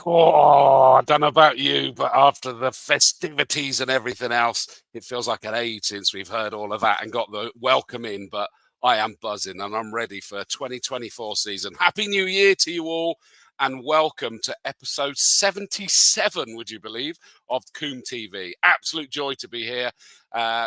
Oh, I don't know about you, but after the festivities and everything else, it feels like an age since we've heard all of that and got the welcome in. But I am buzzing and I'm ready for 2024 season. Happy New Year to you all and welcome to episode 77, would you believe, of Combe TV. Absolute joy to be here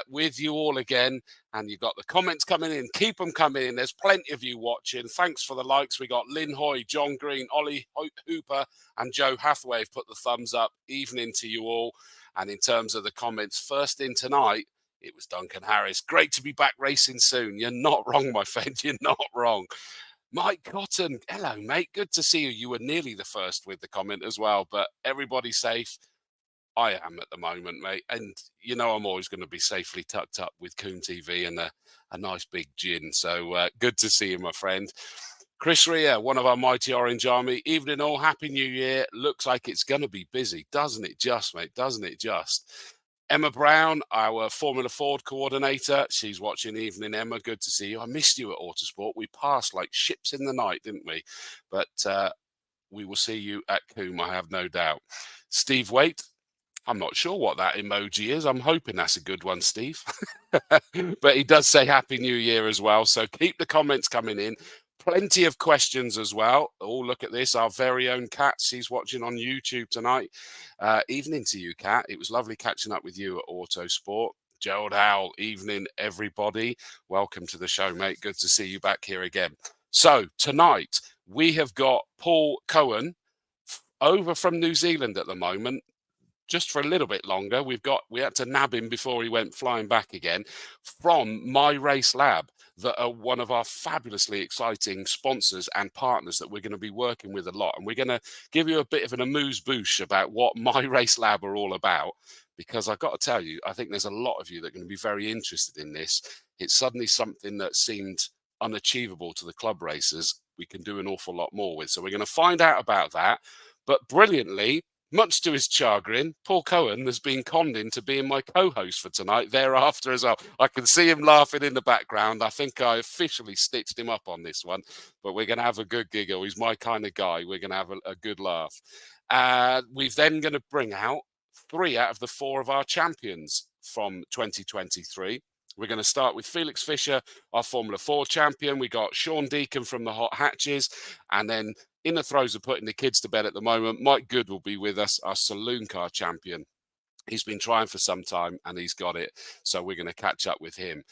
with you all again. And you've got the comments coming in. Keep them coming in. There's plenty of you watching. Thanks for the likes. We got Lynn Hoy, John Green, Ollie Hooper, and Joe Hathaway have put the thumbs up. Evening to you all. And in terms of the comments, first in tonight, it was Duncan Harris. Great to be back racing soon. You're not wrong, my friend. You're not wrong. Mike Cotton, hello, mate. Good to see you. You were nearly the first with the comment as well, but everybody's safe. I am at the moment, mate. And you know I'm always going to be safely tucked up with Combe TV and a nice big gin. So good to see you, my friend. Chris Rea, one of our mighty Orange Army. Evening all, Happy New Year. Looks like it's going to be busy, doesn't it just, mate? Doesn't it just? Emma Brown, our Formula Ford coordinator. She's watching. Evening, Emma. Good to see you. I missed you at Autosport. We passed like ships in the night, didn't we? But we will see you at Combe, I have no doubt. Steve Waite. I'm not sure what that emoji is. I'm hoping that's a good one, Steve. But he does say Happy New Year as well. So keep the comments coming in. Plenty of questions as well. Oh, look at this. Our very own Kat. She's watching on YouTube tonight. Evening to you, Kat. It was lovely catching up with you at Autosport. Gerald Howell, evening, everybody. Welcome to the show, mate. Good to see you back here again. So tonight, we have got Paul Coen over from New Zealand at the moment. Just for a little bit longer. We had to nab him before he went flying back again from MyRaceLab, that are one of our fabulously exciting sponsors and partners that we're going to be working with a lot. And we're going to give you a bit of an amuse-bouche about what MyRaceLab are all about, because I've got to tell you, I think there's a lot of you that are going to be very interested in this. It's suddenly something that seemed unachievable to the club racers. We can do an awful lot more with. So we're going to find out about that. But brilliantly, much to his chagrin, Paul Coen has been conned into being my co-host for tonight thereafter as well. I can see him laughing in the background. I think I officially stitched him up on this one, but we're going to have a good giggle. He's my kind of guy. We're going to have a good laugh. We're then going to bring out 3 out of the 4 of our champions from 2023. We're going to start with Felix Fisher, our Formula Ford champion. We got Shaun Deacon from the Hot Hatches, and then in the throes of putting the kids to bed at the moment, Mike Good will be with us, our Saloon Car Champion. He's been trying for some time and he's got it. So we're going to catch up with him.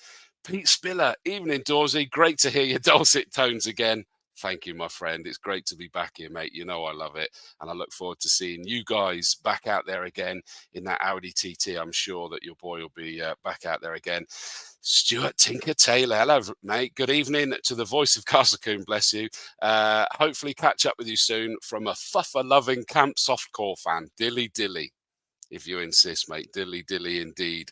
Pete Spiller, evening, Dawsy. Great to hear your dulcet tones again. Thank you, my friend. It's great to be back here, mate. You know I love it. And I look forward to seeing you guys back out there again in that Audi TT. I'm sure that your boy will be back out there again. Stuart Tinker Taylor. Hello, mate. Good evening to the voice of Castle Combe, bless you. Hopefully catch up with you soon from a fuffer-loving Camp Softcore fan. Dilly dilly, if you insist, mate. Dilly dilly indeed.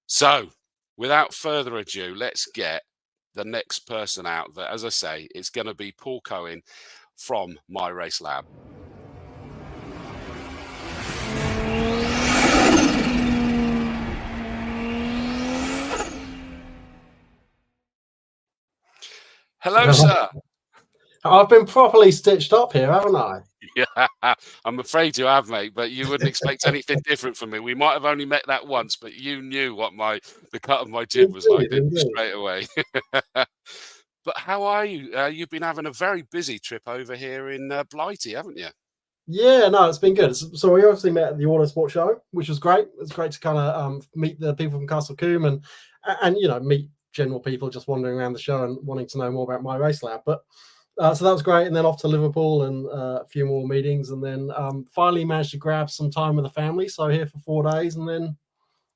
So, without further ado, let's get the next person out that, as I say, it's going to be Paul Coen from MyRaceLab. Hello, sir. I've been properly stitched up here, haven't I? Yeah, I'm afraid you have, mate, but you wouldn't expect anything different from me. We might have only met that once, but you knew what the cut of my jib was like, didn't you, straight away? But how are you? You've been having a very busy trip over here in Blighty, haven't you? Yeah, no, it's been good. So we obviously met at the Autosport show, which was great. It's great to kind of meet the people from Castle Combe and you know, meet general people just wandering around the show and wanting to know more about MyRaceLab. But so that was great. And then off to Liverpool and a few more meetings, and then finally managed to grab some time with the family. So here for 4 days, and then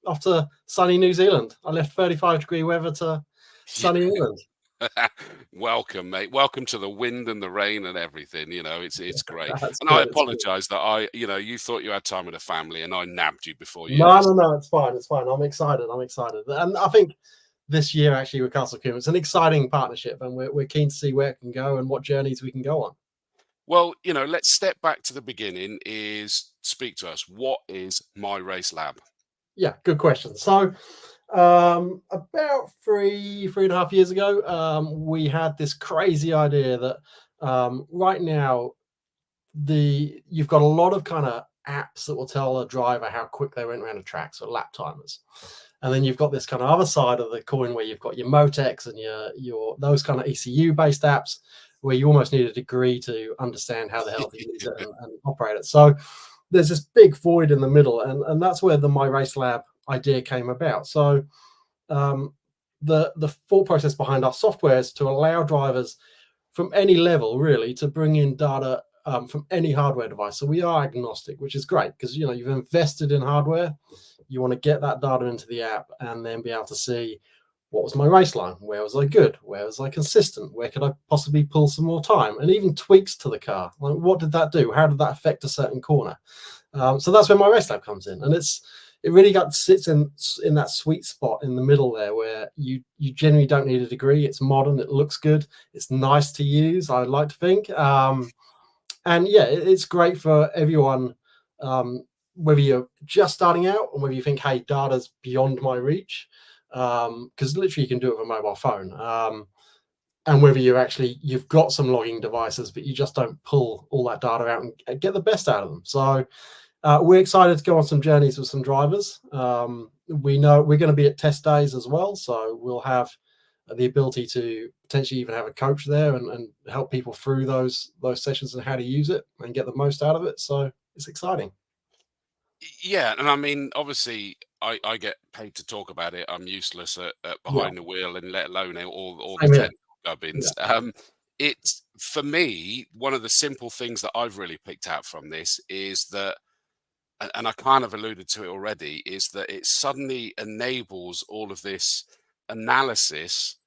off to sunny New Zealand. I left 35-degree weather to sunny England. Welcome, mate. Welcome to the wind and the rain and everything. You know, it's great. And I apologize that you thought you had time with the family and I nabbed you before you. No, it's fine. It's fine. I'm excited. And I think this year, actually, with Castle Combe, it's an exciting partnership, and we're keen to see where it can go and what journeys we can go on. Well, you know, let's step back to the beginning. Speak to us. What is MyRaceLab? Yeah, good question. So about 3.5 years ago, we had this crazy idea that right now you've got a lot of kind of apps that will tell a driver how quick they went around a track, so lap timers. And then you've got this kind of other side of the coin where you've got your Motex and your those kind of ECU based apps where you almost need a degree to understand how the hell to use it and operate it. So there's this big void in the middle, and that's where the MyRaceLab idea came about. So the thought process behind our software is to allow drivers from any level really to bring in data from any hardware device. So we are agnostic, which is great because you've invested in hardware. You want to get that data into the app and then be able to see what was my race line, where was I good, where was I consistent, where could I possibly pull some more time, and even tweaks to the car. Like, what did that do? How did that affect a certain corner? So that's where MyRaceLab comes in, and it really sits in that sweet spot in the middle there, where you generally don't need a degree. It's modern, it looks good, it's nice to use, I'd like to think, and yeah, it's great for everyone. Whether you're just starting out or whether you think, hey, data's beyond my reach, because literally you can do it with a mobile phone, and whether you've got some logging devices but you just don't pull all that data out and get the best out of them. So we're excited to go on some journeys with some drivers. We know we're going to be at test days as well, so we'll have the ability to potentially even have a coach there and help people through those sessions and how to use it and get the most out of it. So it's exciting. Yeah, and I mean, obviously, I get paid to talk about it. I'm useless at behind the wheel, and let alone all the technical gubbins. It's, for me, one of the simple things that I've really picked out from this is that, and I kind of alluded to it already, is that it suddenly enables all of this analysis.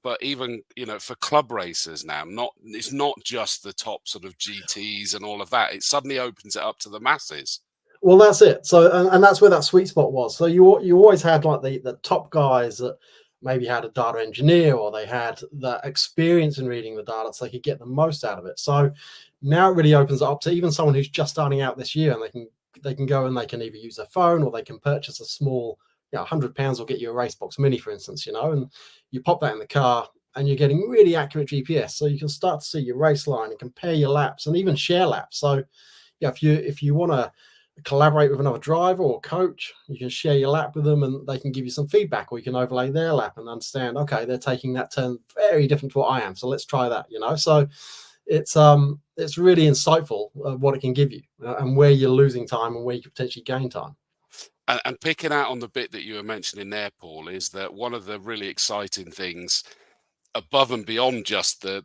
But even for club racers now, it's not just the top sort of GTs and all of that. It suddenly opens it up to the masses. Well, that's it. So, and that's where that sweet spot was. So you always had like the top guys that maybe had a data engineer or they had that experience in reading the data so they could get the most out of it. So now it really opens it up to even someone who's just starting out this year, and they can go and they can either use their phone or they can purchase a small, £100 will get you a Racebox Mini, for instance, and you pop that in the car and you're getting really accurate GPS. So you can start to see your race line and compare your laps and even share laps. So if you want to collaborate with another driver or coach, you can share your lap with them and they can give you some feedback, or you can overlay their lap and understand, okay, they're taking that turn very different to what I am, so let's try that. So it's really insightful what it can give you and where you're losing time and where you could potentially gain time. And picking out on the bit that you were mentioning there, Paul, is that one of the really exciting things above and beyond just the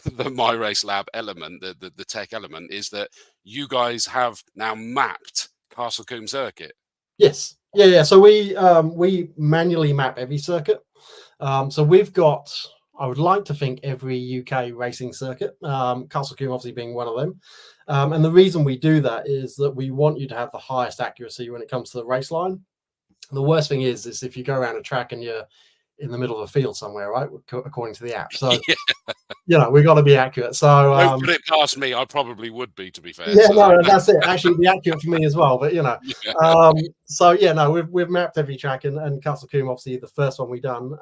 MyRaceLab element, the tech element, is that you guys have now mapped Castle Combe circuit. Yes, yeah. So we manually map every circuit. So we've got, I would like to think, every UK racing circuit, Castle Combe obviously being one of them. And the reason we do that is that we want you to have the highest accuracy when it comes to the race line. The worst thing is if you go around a track and you're in the middle of a field somewhere, right, according to the app. So we've got to be accurate. So don't put it past me, I probably would be, to be fair. Yeah, so. No, that's it. Actually, be accurate for me as well. But we've mapped every track, and Castle Combe, obviously the first one we done.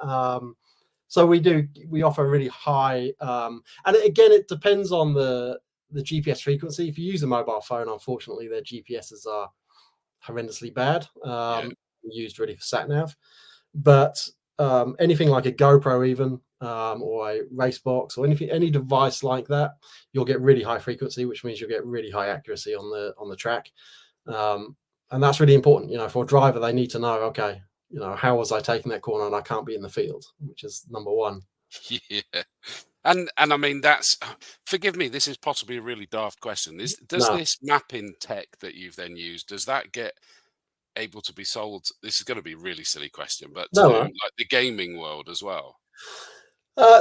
So we offer really high, and again, it depends on the GPS frequency. If you use a mobile phone, unfortunately, their GPSs are horrendously bad. Used really for sat nav, but anything like a GoPro even, or a Racebox or any device like that, you'll get really high frequency, which means you'll get really high accuracy on the track. And that's really important. For a driver, they need to know, okay, how was I taking that corner and I can't be in the field, which is number one. Yeah. And I mean, that's, forgive me, this is possibly a really daft question. Does this mapping tech that you've then used, does that get able to be sold? This is going to be a really silly question, but like the gaming world as well.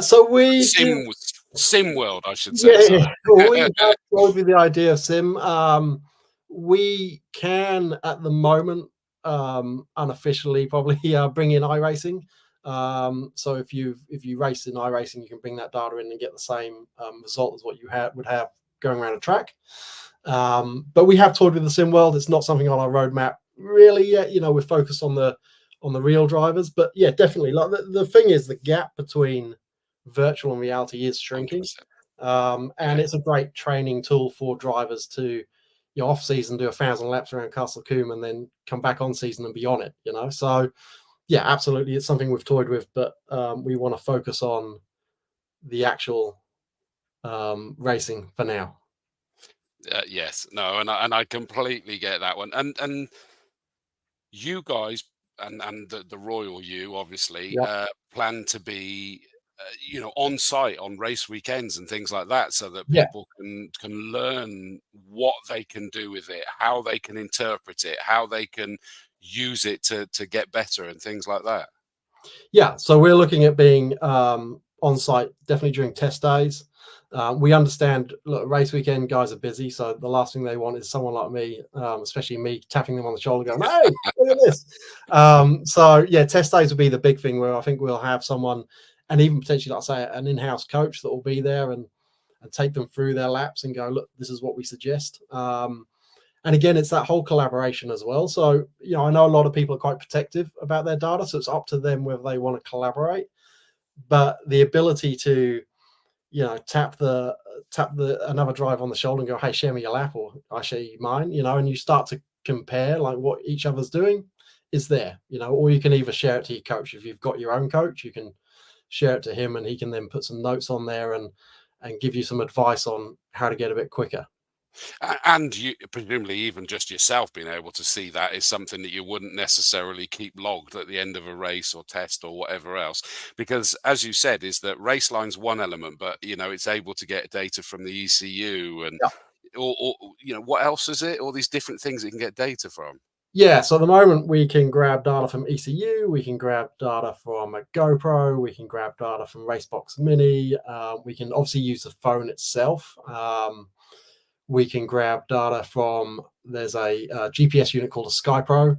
So we sim world, I should say. Yeah, we have toyed with the idea of sim. We can at the moment unofficially probably bring in iRacing. So if you race in iRacing, you can bring that data in and get the same result as what you would have going around a track. But we have toyed with the sim world. It's not something on our roadmap really yet. We're focused on the real drivers. But yeah, definitely. Like the thing is, the gap between virtual and reality is shrinking. And it's a great training tool for drivers to, off season do 1,000 laps around Castle Combe and then come back on season and be on it. So yeah, absolutely, it's something we've toyed with, but we want to focus on the actual racing for now. Yes, no, and I completely get that one. And you guys and the royal you obviously Yep. plan to be on site on race weekends and things like that, so that Yeah. people can learn what they can do with it, how they can interpret it, how they can use it to get better and things like that. Yeah, so we're looking at being on site definitely during test days. We understand, look, race weekend guys are busy, so the last thing they want is someone like me, especially me, tapping them on the shoulder going, hey, look at this. So yeah, test days will be the big thing, where I think we'll have someone, and even potentially, like I say, an in-house coach that will be there and take them through their laps and go, look, this is what we suggest. And again, it's that whole collaboration as well. So, I know a lot of people are quite protective about their data, so it's up to them whether they want to collaborate. But the ability to, tap the another driver on the shoulder and go, hey, share me your lap, or I share you mine, and you start to compare like what each other's doing is there, or you can either share it to your coach. If you've got your own coach, you can share it to him and he can then put some notes on there and give you some advice on how to get a bit quicker. And you presumably even just yourself being able to see that is something that you wouldn't necessarily keep logged at the end of a race or test or whatever else, because as you said, is that race line's one element, but it's able to get data from the ECU and Yeah. or what else is it? All these different things it can get data from. Yeah, so at the moment we can grab data from ECU, we can grab data from a GoPro, we can grab data from Racebox Mini, we can obviously use the phone itself. We can grab data from, there's a GPS unit called a SkyPro.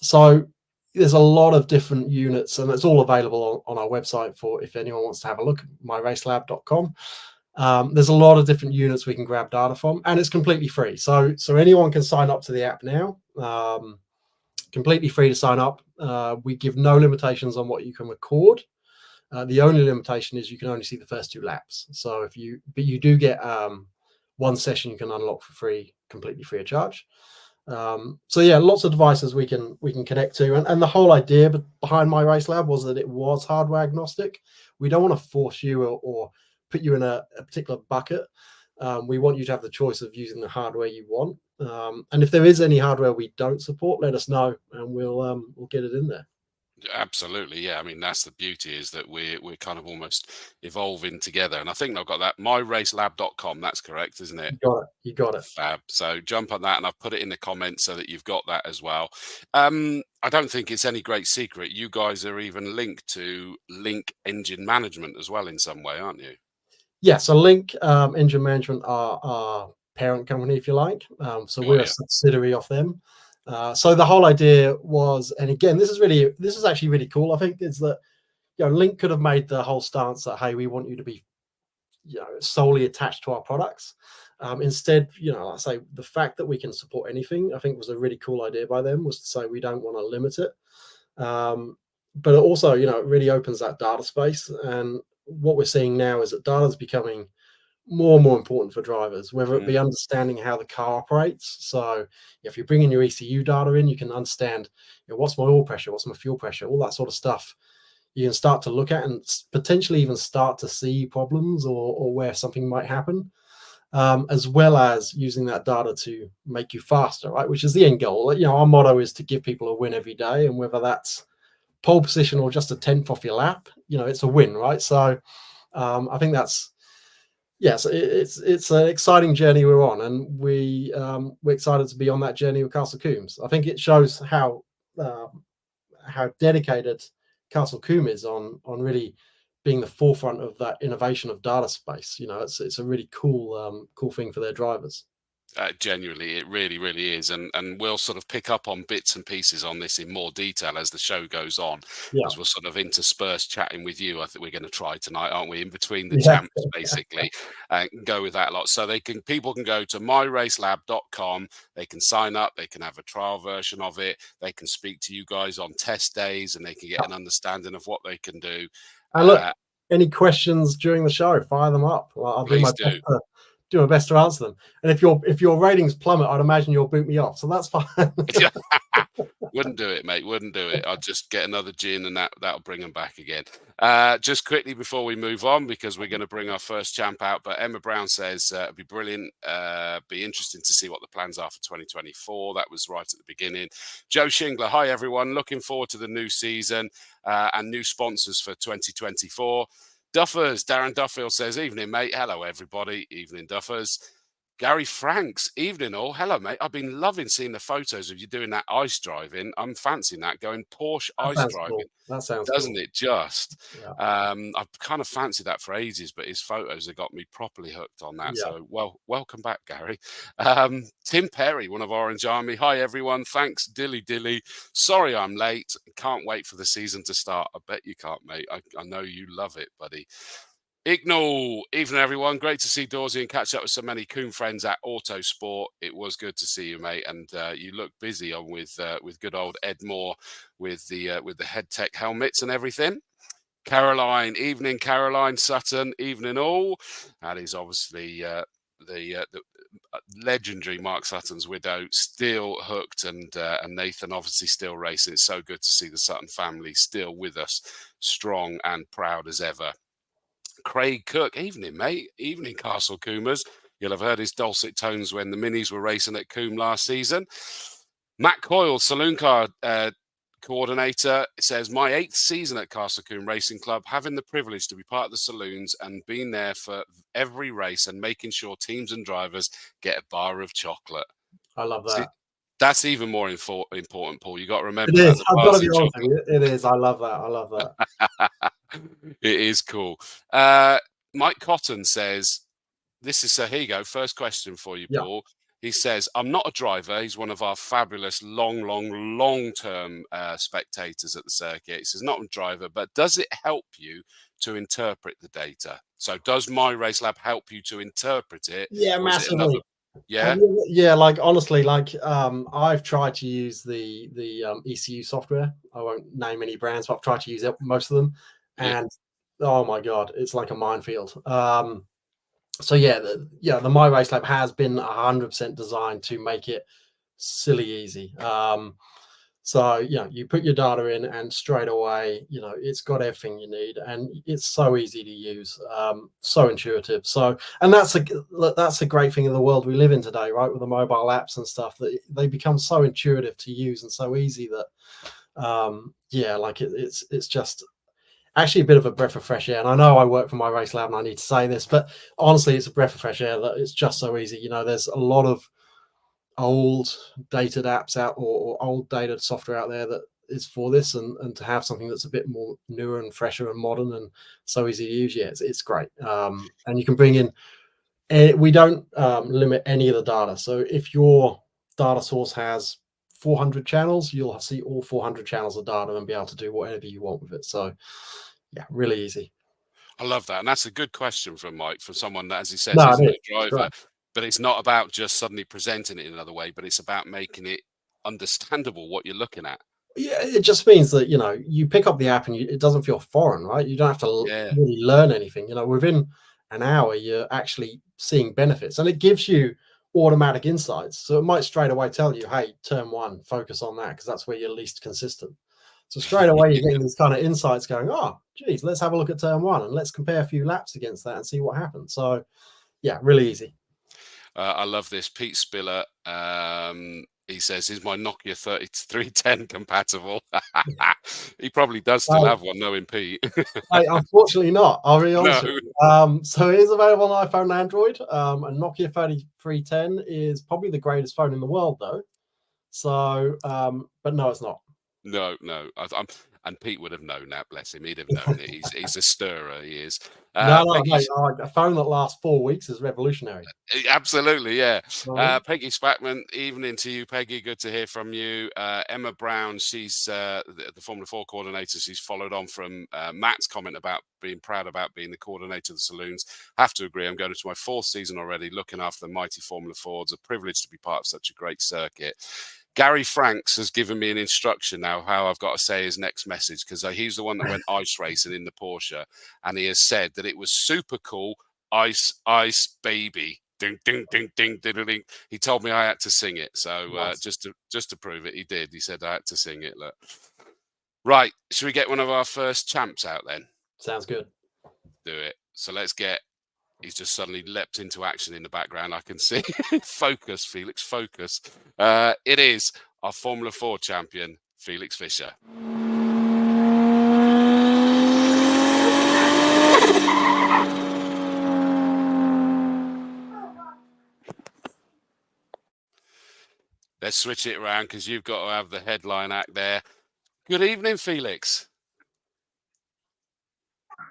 So there's a lot of different units, and it's all available on our website for if anyone wants to have a look at myracelab.com. There's a lot of different units we can grab data from, and it's completely free. So anyone can sign up to the app now. Completely free to sign up. We give no limitations on what you can record. The only limitation is you can only see the first 2 laps. So but you do get one session you can unlock for free, completely free of charge. So yeah, lots of devices we can connect to, and the whole idea behind MyRaceLab was that it was hardware agnostic. We don't want to force you or put you in a particular bucket. We want you to have the choice of using the hardware you want. And if there is any hardware we don't support, let us know, and we'll get it in there. Absolutely, yeah. I mean, that's the beauty, is that we're kind of almost evolving together. And I think I've got that myracelab.com. That's correct, isn't it? You got it. Fab. So jump on that, and I've put it in the comments so that you've got that as well. I don't think it's any great secret. You guys are even linked to Link Engine Management as well in some way, aren't you? Yeah, so Link Engine Management are our parent company, if you like. So we're a subsidiary of them. So the whole idea was, and again, this is actually really cool, I think, is that Link could have made the whole stance that, hey, we want you to be solely attached to our products. Instead, like I say, the fact that we can support anything, I think was a really cool idea by them, was to say we don't want to limit it. But it also, it really opens that data space. And what we're seeing now is that data is becoming more and more important for drivers, whether it be understanding how the car operates. So if you're bringing your ECU data in, you can understand, what's my oil pressure, what's my fuel pressure, all that sort of stuff. You can start to look at and potentially even start to see problems or where something might happen, as well as using that data to make you faster, right? Which is the end goal. Our motto is to give people a win every day, and whether that's pole position or just a 10th off your lap, it's a win, right? So I think that's, yes, it's an exciting journey we're on, and we're excited to be on that journey with Castle Combe. I think it shows how dedicated Castle Combe is on really being the forefront of that innovation of data space. It's a really cool thing for their drivers. Genuinely, it really, really is, and we'll sort of pick up on bits and pieces on this in more detail as the show goes on, Yeah. as we'll sort of intersperse chatting with you. I think we're going to try tonight, aren't we? In between the champs, basically, and go with that a lot. So people can go to myracelab.com. They can sign up. They can have a trial version of it. They can speak to you guys on test days, and they can get an understanding of what they can do. And look, any questions during the show, fire them up. Well, I'll Please do my best to answer them. And if your ratings plummet, I'd imagine you'll boot me off. So that's fine. Wouldn't do it, mate. Wouldn't do it. I'll just get another gin and that'll bring them back again. Just quickly before we move on, because we're going to bring our first champ out, but Emma Brown says it'd be brilliant. Be interesting to see what the plans are for 2024. That was right at the beginning. Joe Shingler, hi everyone. Looking forward to the new season and new sponsors for 2024. Duffers, Darren Duffield says, evening, mate. Hello, everybody. Evening, Duffers. Gary Franks, evening all. Hello, mate. I've been loving seeing the photos of you doing that ice driving. I'm fancying that, going Porsche ice driving. Cool. That sounds doesn't cool. it just? Yeah. I've kind of fancied that for ages, but his photos have got me properly hooked on that. Yeah. So, welcome back, Gary. Tim Perry, one of Orange Army. Hi, everyone. Thanks, Dilly. Sorry I'm late. Can't wait for the season to start. I bet you can't, mate. I know you love it, buddy. Ignore, evening everyone. Great to see Dawesy and catch up with so many Coombe friends at Autosport. It was good to see you, mate, and you look busy on with good old Ed Moore with the head tech helmets and everything. Caroline, evening Caroline Sutton, evening all. That is obviously the legendary Mark Sutton's widow, still hooked, and Nathan obviously still racing. It's so good to see the Sutton family still with us, strong and proud as ever. Craig Cook, evening, mate. Evening, Castle Coomers. You'll have heard his dulcet tones when the Minis were racing at Combe last season. Matt Coyle, Saloon Car Coordinator, says, my 8th season at Castle Combe Racing Club, having the privilege to be part of the saloons and being there for every race and making sure teams and drivers get a bar of chocolate. I love that. See, that's even more important, Paul. You got to remember it is. that. I've got to be honest with you. It is. I love that. It is cool. Mike Cotton says, here you go. First question for you, Paul. He says, I'm not a driver. He's one of our fabulous long-term spectators at the circuit. He says, not a driver, but does it help you to interpret the data? So does MyRaceLab help you to interpret it? Yeah, massively. Yeah, like honestly, like I've tried to use the ECU software. I won't name any brands, but I've tried to use most of them, and oh my god, it's like a minefield. So the MyRaceLab has been 100% designed to make it silly easy. So you put your data in, and straight away, it's got everything you need, and it's so easy to use, so intuitive. So, and that's a great thing in the world we live in today, right? With the mobile apps and stuff, that they become so intuitive to use and so easy that, it's just actually a bit of a breath of fresh air. And I know I work for MyRaceLab, and I need to say this, but honestly, it's a breath of fresh air that it's just so easy. There's a lot of old dated apps out or old dated software out there that is for this, and to have something that's a bit more newer and fresher and modern and so easy to use, it's great. And you can bring in, we don't limit any of the data. So if your data source has 400 channels, you'll see all 400 channels of data and be able to do whatever you want with it. So really easy. I love that. And that's a good question from Mike, from someone that, as he says, isn't a driver. But it's not about just suddenly presenting it in another way, but it's about making it understandable what you're looking at. Yeah, it just means that, you pick up the app and it doesn't feel foreign, right? You don't have to really learn anything. Within an hour, you're actually seeing benefits, and it gives you automatic insights. So it might straight away tell you, hey, turn 1, focus on that, because that's where you're least consistent. So straight away, you're getting these kind of insights going, oh, geez, let's have a look at turn 1 and let's compare a few laps against that and see what happens. So, really easy. I love this. Pete Spiller, he says, is my Nokia 3310 compatible? He probably does still have one, knowing Pete. Unfortunately not. I'll be honest. So it is available on iPhone and Android. And Nokia 3310 is probably the greatest phone in the world, though. So, but no, it's not. No. And Pete would have known that, bless him. He'd have known it. He's a stirrer, he is. Mate, a phone that lasts 4 weeks is revolutionary. Absolutely, yeah. Peggy Spackman, evening to you, Peggy. Good to hear from you. Emma Brown, she's the Formula 4 coordinator. She's followed on from Matt's comment about being proud about being the coordinator of the saloons. Have to agree, I'm going into my 4th season already, looking after the mighty Formula Fords. A privilege to be part of such a great circuit. Gary Franks has given me an instruction now how I've got to say his next message, because he's the one that went ice racing in the Porsche, and he has said that it was super cool. Ice, ice, baby. Ding, ding, ding, ding, ding, ding. He told me I had to sing it. So Nice. just to prove it, he did. He said I had to sing it. Look. Right. Should we get one of our first champs out then? Sounds good. Do it. So let's get. He's just suddenly leapt into action in the background. I can see. Focus, Felix, focus. It is our Formula Ford champion, Felix Fisher. Let's switch it around because you've got to have the headline act there. Good evening, Felix.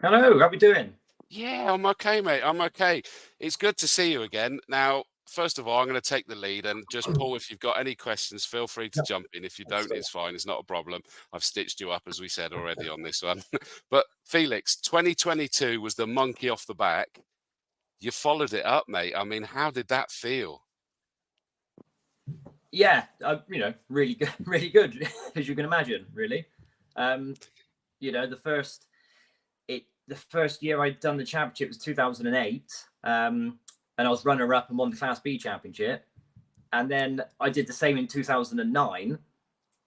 Hello, how are we doing? Yeah, I'm okay, mate. I'm okay. It's good to see you again. Now, first of all, I'm going to take the lead, and just Paul, if you've got any questions, feel free to jump in. If you don't, it's fine. It's not a problem. I've stitched you up, as we said already on this one. But Felix, 2022 was the monkey off the back. You followed it up, mate. I mean, how did that feel? Yeah, really good, really good, as you can imagine. Really, the first year I'd done the championship was 2008, and I was runner-up and won the Class B championship, and then I did the same in 2009,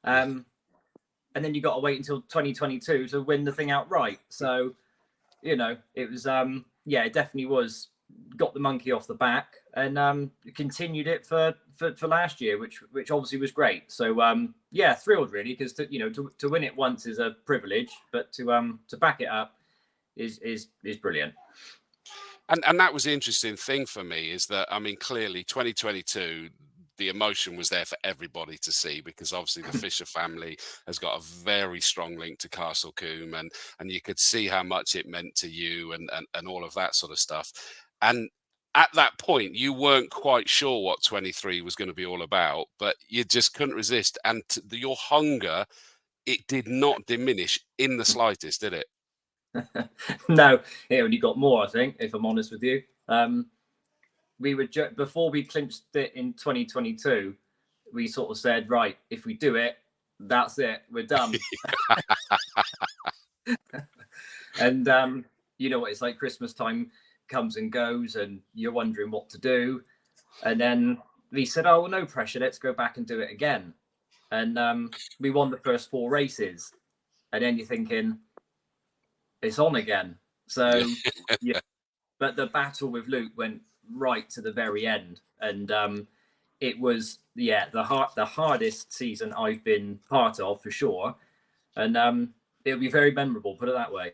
and then you got to wait until 2022 to win the thing outright. So, it was it definitely was. Got the monkey off the back, and continued it for last year, which obviously was great. So thrilled really, because to win it once is a privilege, but to back it up is brilliant. And that was the interesting thing for me, is that, I mean, clearly 2022, the emotion was there for everybody to see, because obviously the Fisher family has got a very strong link to Castle Combe, and you could see how much it meant to you and all of that sort of stuff. And at that point, you weren't quite sure what 23 was going to be all about, but you just couldn't resist. And your hunger, it did not diminish in the slightest, did it? No, it only got more, I think, if I'm honest with you. We were before we clinched it in 2022, we sort of said, right, if we do it, that's it, we're done. And what it's like, Christmas time comes and goes, and you're wondering what to do. And then we said, oh, well, no pressure, let's go back and do it again. And we won the first 4 races, and then you're thinking, it's on again. So yeah, but the battle with Luke went right to the very end, and it was the hardest season I've been part of, for sure. And it'll be very memorable, put it that way.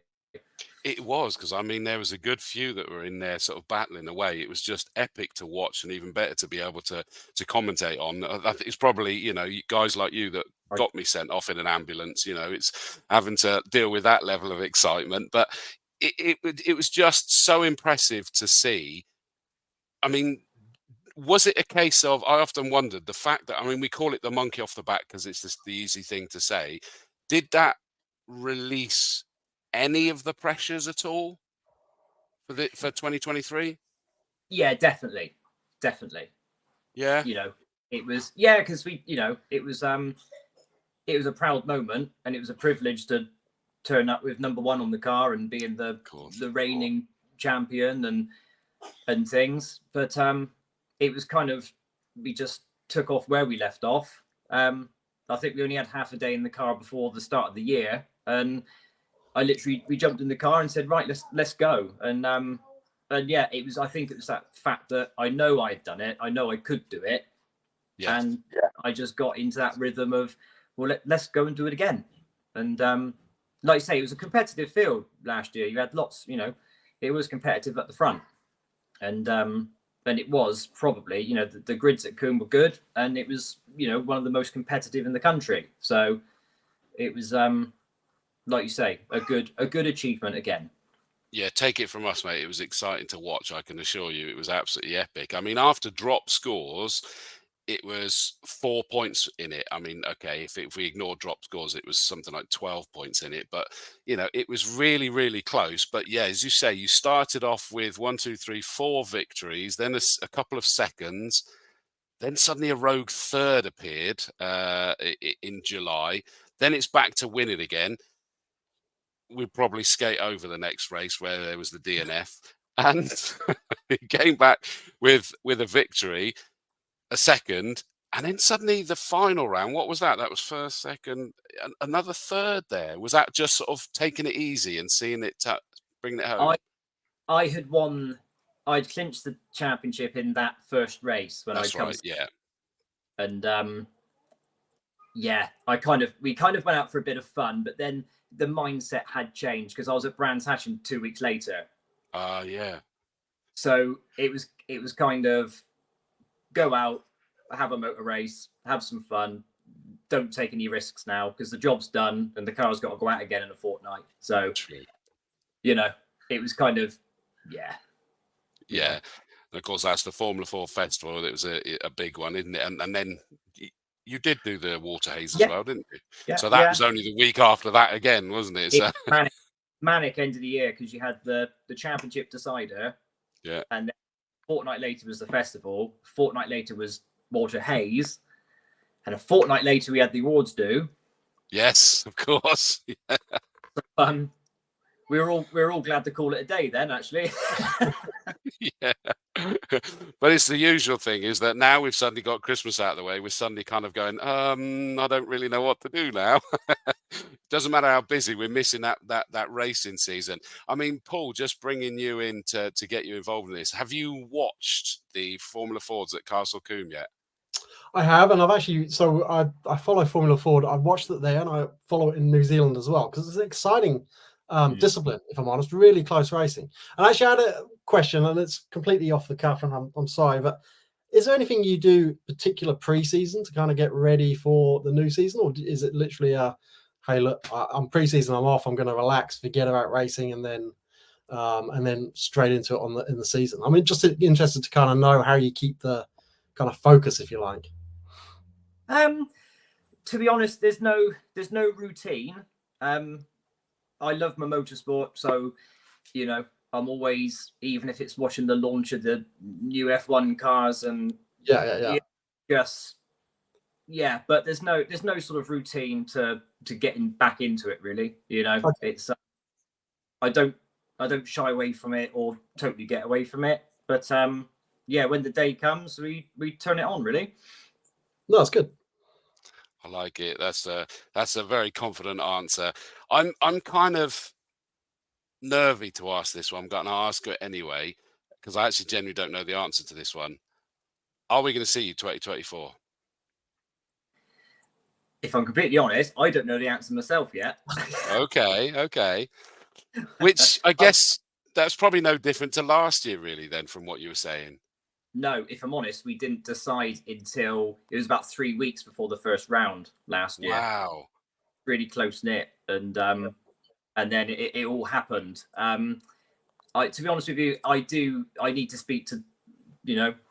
It was, because I mean, there was a good few that were in there sort of battling away. It was just epic to watch, and even better to be able to commentate on. I think it's probably, guys like you that got me sent off in an ambulance. It's having to deal with that level of excitement. But it was just so impressive to see. I mean, was it a case of, I often wondered, the fact that, I mean, we call it the monkey off the back because it's just the easy thing to say. Did that release any of the pressures at all for 2023? Yeah, definitely. Yeah, it was, because it was a proud moment, and it was a privilege to turn up with number 1 on the car and being the reigning champion and things. But it was kind of, we just took off where we left off. I think we only had half a day in the car before the start of the year, and we jumped in the car and said, right, let's go. And yeah, I think it was that fact that I know I'd done it. I know I could do it. Yeah. And I just got into that rhythm of, well, let's go and do it again. And like I say, it was a competitive field last year. You had lots, it was competitive at the front. And it was probably, the grids at Combe were good. And it was, one of the most competitive in the country. So it was, like you say, a good achievement again. Yeah, take it from us, mate. It was exciting to watch. I can assure you, it was absolutely epic. I mean, after drop scores, it was 4 points in it. I mean, okay, if we ignore drop scores, it was something like 12 points in it. But, it was really, really close. But yeah, as you say, you started off with 4 victories, then a couple of seconds. Then suddenly a rogue third appeared in July. Then it's back to winning again. We'd probably skate over the next race where there was the DNF. And he came back with a victory, a second. And then suddenly the final round, what was that? That was first, second, another third there. Was that just sort of taking it easy and seeing it, bringing it home? I had won. I'd clinched the championship in that first race when That's right, yeah. And we kind of went out for a bit of fun, but then the mindset had changed because I was at Brands Hatch 2 weeks later. Yeah. So it was kind of go out, have a motor race, have some fun, don't take any risks now because the job's done and the car's got to go out again in a fortnight. So, you know, it was kind of, yeah. Yeah. And of course, that's the Formula Ford Festival. It was a big one, isn't it? And then you did do the water haze as well, didn't you? Yeah. So that was only the week after that again, wasn't it? So manic end of the year because you had the championship decider. Yeah. And then a fortnight later was the festival. A fortnight later was water haze. And a fortnight later we had the awards due. Yes, of course. Yeah. We were all glad to call it a day then, actually. Yeah. But it's the usual thing is that now we've suddenly got Christmas out of the way. We're suddenly kind of going, I don't really know what to do now. Doesn't matter how busy, we're missing that racing season. I mean, Paul, just bringing you in to get you involved in this. Have you watched the Formula Fords at Castle Combe yet? I have, and I've actually, so I follow Formula Ford. I've watched it there, and I follow it in New Zealand as well, because it's an exciting discipline, if I'm honest, really close racing. And I actually had a question, and it's completely off the cuff, and I'm sorry, but is there anything you do particular pre-season to kind of get ready for the new season, or is it literally hey, look, I'm pre-season, I'm off, I'm going to relax, forget about racing, and then straight into it in the season? I'm just interested to kind of know how you keep the kind of focus, if you like. To be honest, there's no routine. I love my motorsport, so you know I'm always, even if it's watching the launch of the new F1 cars and but there's no sort of routine to getting back into it, really. You know, it's I don't shy away from it or totally get away from it, but when the day comes, we turn it on, really. No, that's good. I like it. That's a very confident answer. I'm kind of nervy to ask this one. I'm going to ask it anyway because I actually genuinely don't know the answer to this one. Are we going to see you 2024? If I'm completely honest, I don't know the answer myself yet. Okay. Which I guess that's probably no different to last year, really. Then, from what you were saying. No, if I'm honest, we didn't decide until it was about 3 weeks before the first round last year. Wow. Really close knit. And then it all happened. To be honest with you, I need to speak to,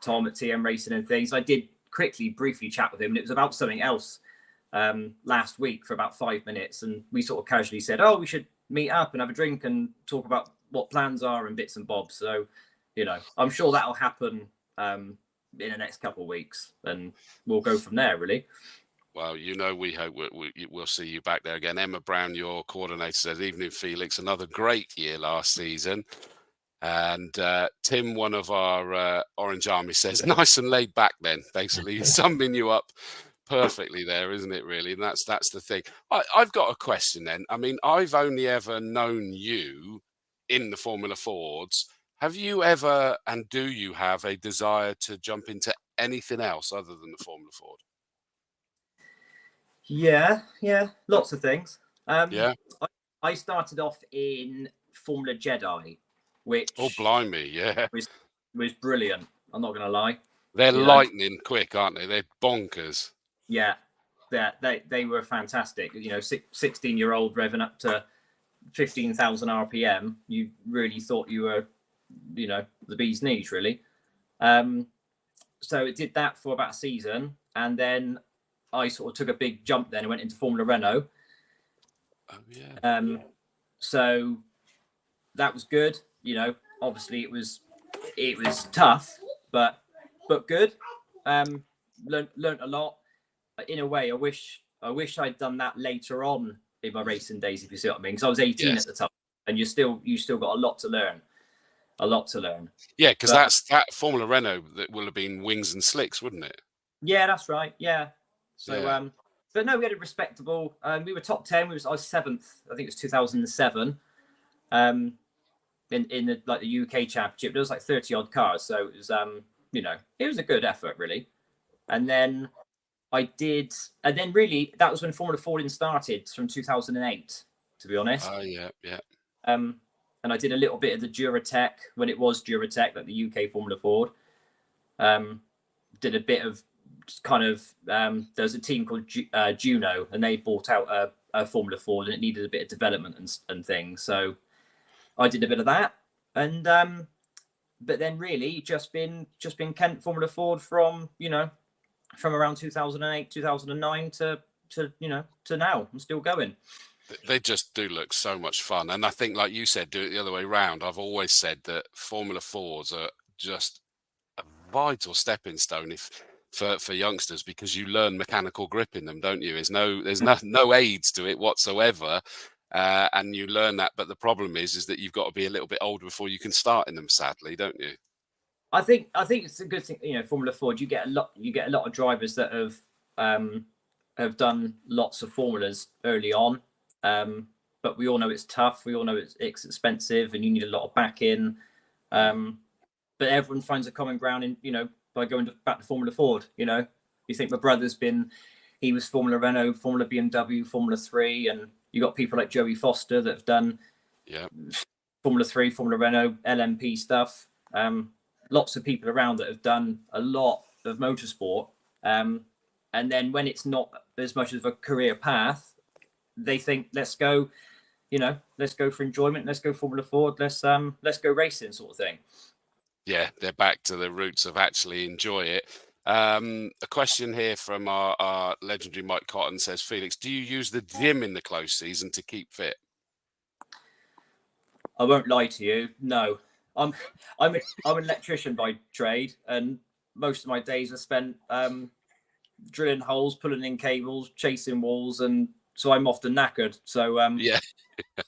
Tom at TM Racing and things. I did briefly chat with him, and it was about something else last week for about 5 minutes. And we sort of casually said, we should meet up and have a drink and talk about what plans are and bits and bobs. So, I'm sure that'll happen in the next couple of weeks, and we'll go from there, really. Well, we hope we'll see you back there again. Emma Brown, your coordinator, says, "Evening, Felix. Another great year last season." And Tim, one of our Orange Army, says, "Nice and laid back then." Basically, summing you up perfectly there, isn't it, really? And that's the thing. I've got a question then. I mean, I've only ever known you in the Formula Fords. Have you ever, and do you have a desire to jump into anything else other than the Formula Ford? Yeah, lots of things. I started off in Formula Jedi, which blimey, was brilliant. I'm not going to lie. They're lightning quick, aren't they? They're bonkers. Yeah, they were fantastic. 16-year-old revving up to 15,000 RPM. You really thought you were, the bee's knees, really. So it did that for about a season, and then I sort of took a big jump then and went into Formula Renault. Oh, yeah. So that was good. Obviously it was tough, but good. learned a lot. In a way, I wish I'd done that later on in my racing days, if you see what I mean. Because I was 18 at the time, and you still got a lot to learn. Yeah, because that Formula Renault that will have been wings and slicks, wouldn't it? Yeah, that's right. Yeah. So, but no, we had a respectable. We were top 10. I was 7th. I think it was 2007. In the UK Championship, there was like 30 odd cars, so it was it was a good effort really. And then really that was when Formula Ford started from 2008, to be honest. Oh yeah. And I did a little bit of the Duratec when it was Duratec, like the UK Formula Ford. Did a bit of kind of there's a team called Juno, and they bought out a Formula Ford, and it needed a bit of development and things. So I did a bit of that, and but then really just been Kent Formula Ford from around 2008, 2009 to now. I'm still going. They just do look so much fun, and I think, like you said, do it the other way around. I've always said that Formula Fords are just a vital stepping stone for youngsters, because you learn mechanical grip in them, don't you? There's no aids to it whatsoever, and you learn that. But the problem is that you've got to be a little bit older before you can start in them, sadly, don't you? I think it's a good thing. Formula Ford, you get a lot of drivers that have done lots of formulas early on. But we all know it's tough. We all know it's expensive, and you need a lot of backing. But everyone finds a common ground in by going back to Formula Ford. You think my brother's he was Formula Renault, Formula BMW, Formula 3, and you got people like Joey Foster that have done Formula 3, Formula Renault, LMP stuff. Lots of people around that have done a lot of motorsport. And then when it's not as much of a career path, they think, let's go for enjoyment. Let's go Formula Ford. Let's go racing, sort of thing. Yeah, they're back to the roots of actually enjoy it. A question here from our legendary Mike Cotton says, Felix, do you use the gym in the close season to keep fit? I won't lie to you. No, I'm an electrician by trade, and most of my days are spent drilling holes, pulling in cables, chasing walls, and so I'm often knackered. So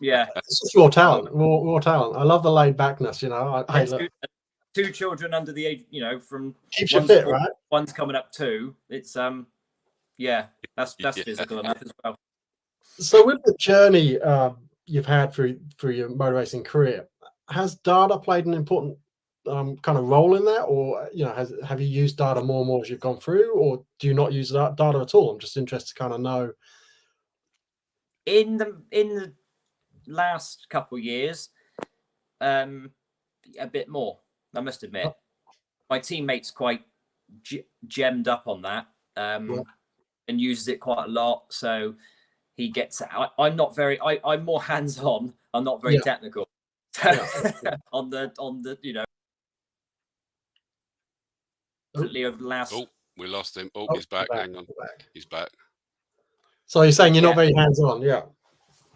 yeah, it's just raw talent. Raw talent. I love the laid backness. Two children under the age, from keeps you fit, right? One's coming up 2. It's that's physical enough as well. So with the journey you've had through your motor racing career, has data played an important kind of role in that, or have you used data more and more as you've gone through, or do you not use data at all? I'm just interested to kind of know. In the last couple of years, a bit more, I must admit. My teammate's quite gemmed up on that, and uses it quite a lot. So he gets. I'm not very. I'm more hands-on. I'm not very technical. on the over the last. Oh, we lost him. Oh, he's back. Hang on, he's back. So you're saying you're not very hands-on, yeah?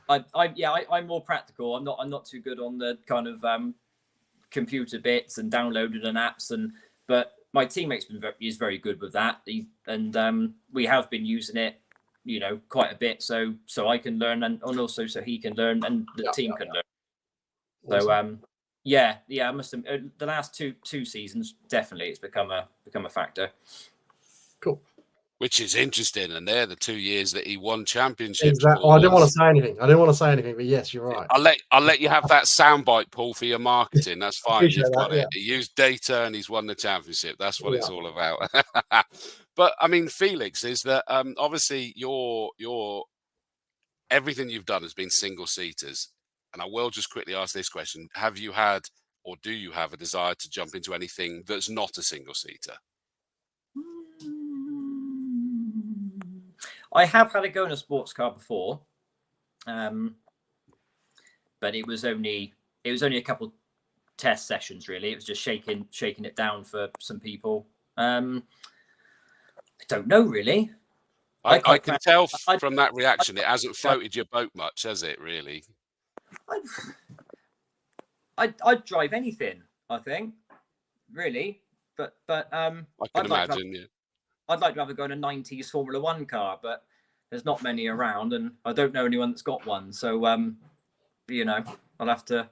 I'm more practical. I'm not too good on the kind of computer bits and downloading and apps, but my teammate's is very good with that. We have been using it, quite a bit, so I can learn, and also so he can learn, and the team can learn. Awesome. So I must have, the last two seasons, definitely it's become a factor. Cool. Which is interesting, and they're the 2 years that he won championships. Exactly. I didn't want to say anything. But yes, you're right. I'll let you have that soundbite, Paul, for your marketing. That's fine. You've got it. He used data, and he's won the championship. That's what it's all about. But I mean, Felix, is that obviously your everything you've done has been single seaters, and I will just quickly ask this question: have you had, or do you have, a desire to jump into anything that's not a single seater? I have had a go in a sports car before, but it was only a couple test sessions. Really, it was just shaking it down for some people. I don't know really. I can tell from that reaction it hasn't floated your boat much, has it? Really? I'd drive anything, I think, really, but I can imagine. I'd like to have a go in a 90s Formula One car, but there's not many around, and I don't know anyone that's got one. So, you know, I'll have to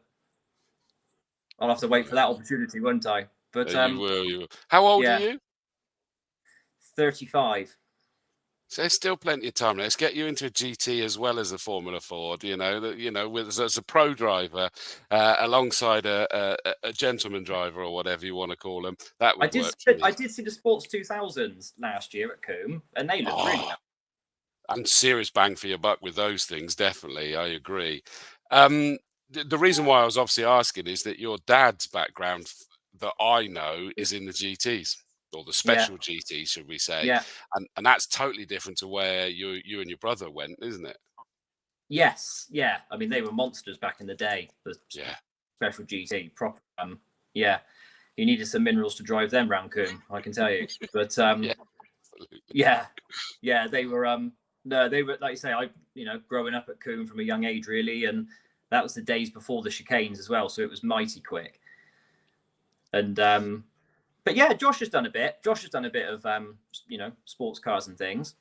wait for that opportunity, won't I? But you will. How old are you? 35. So there's still plenty of time. Let's get you into a GT as well as a Formula Ford. As a pro driver alongside a gentleman driver or whatever you want to call them. That would work for me. I did see the Sports 2000s last year at Combe, and they look really nice. And serious bang for your buck with those things. Definitely, I agree. The reason why I was obviously asking is that your dad's background that I know is in the GTs. Or the special GT, should we say? Yeah, and that's totally different to where you and your brother went, isn't it? Yes, yeah. I mean, they were monsters back in the day. The special GT, proper. You needed some minerals to drive them round Combe, I can tell you. But they were. No, they were, like you say. Growing up at Combe from a young age, really, and that was the days before the chicanes as well. So it was mighty quick. And but yeah, Josh has done a bit. Josh has done a bit of, sports cars and things.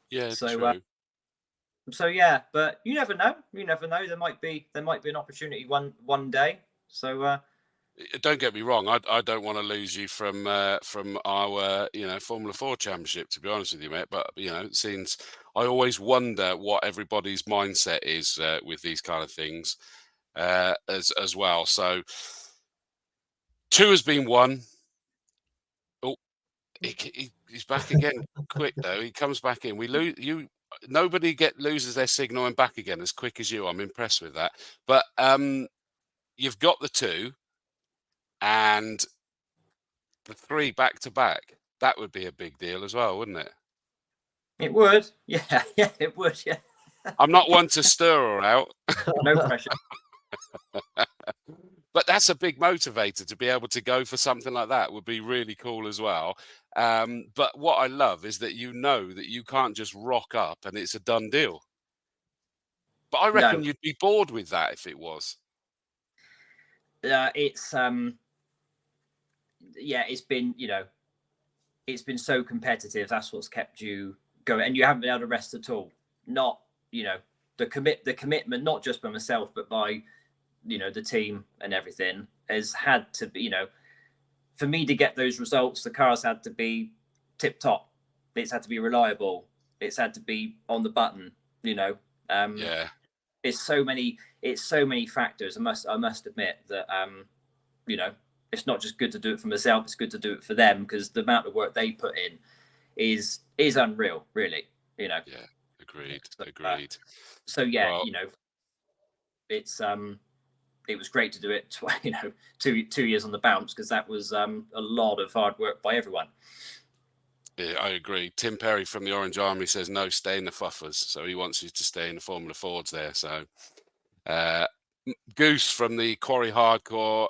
Yeah, so, true. But you never know. You never know. There might be an opportunity one day. So don't get me wrong. I don't want to lose you from our Formula Ford Championship, to be honest with you, mate. But since I always wonder what everybody's mindset is with these kind of things as well. So 2 has been won. He's back again quick though. He comes back in. We lose you. Nobody loses their signal and back again as quick as you. I'm impressed with that. But you've got the 2 and the 3 back to back. That would be a big deal as well, wouldn't it? It would. Yeah, it would. Yeah. I'm not one to stir her out. No pressure. But that's a big motivator to be able to go for something like that. Would be really cool as well. But what I love is that that you can't just rock up and it's a done deal. But I reckon you'd be bored with that if it was. It's been it's been so competitive. That's what's kept you going, and you haven't been able to rest at all. Not the commitment, not just by myself, but by the team and everything has had to be, for me to get those results, the cars had to be tip top. It's had to be reliable. It's had to be on the button, It's so many factors. I must admit that, it's not just good to do it for myself. It's good to do it for them, because the amount of work they put in is unreal, really, Yeah. Agreed. So it's, it was great to do it, 2 years on the bounce, because that was a lot of hard work by everyone. Yeah, I agree. Tim Perry from the Orange Army says, no, stay in the Fuffers. So he wants you to stay in the Formula Fords there. So Goose from the Quarry Hardcore,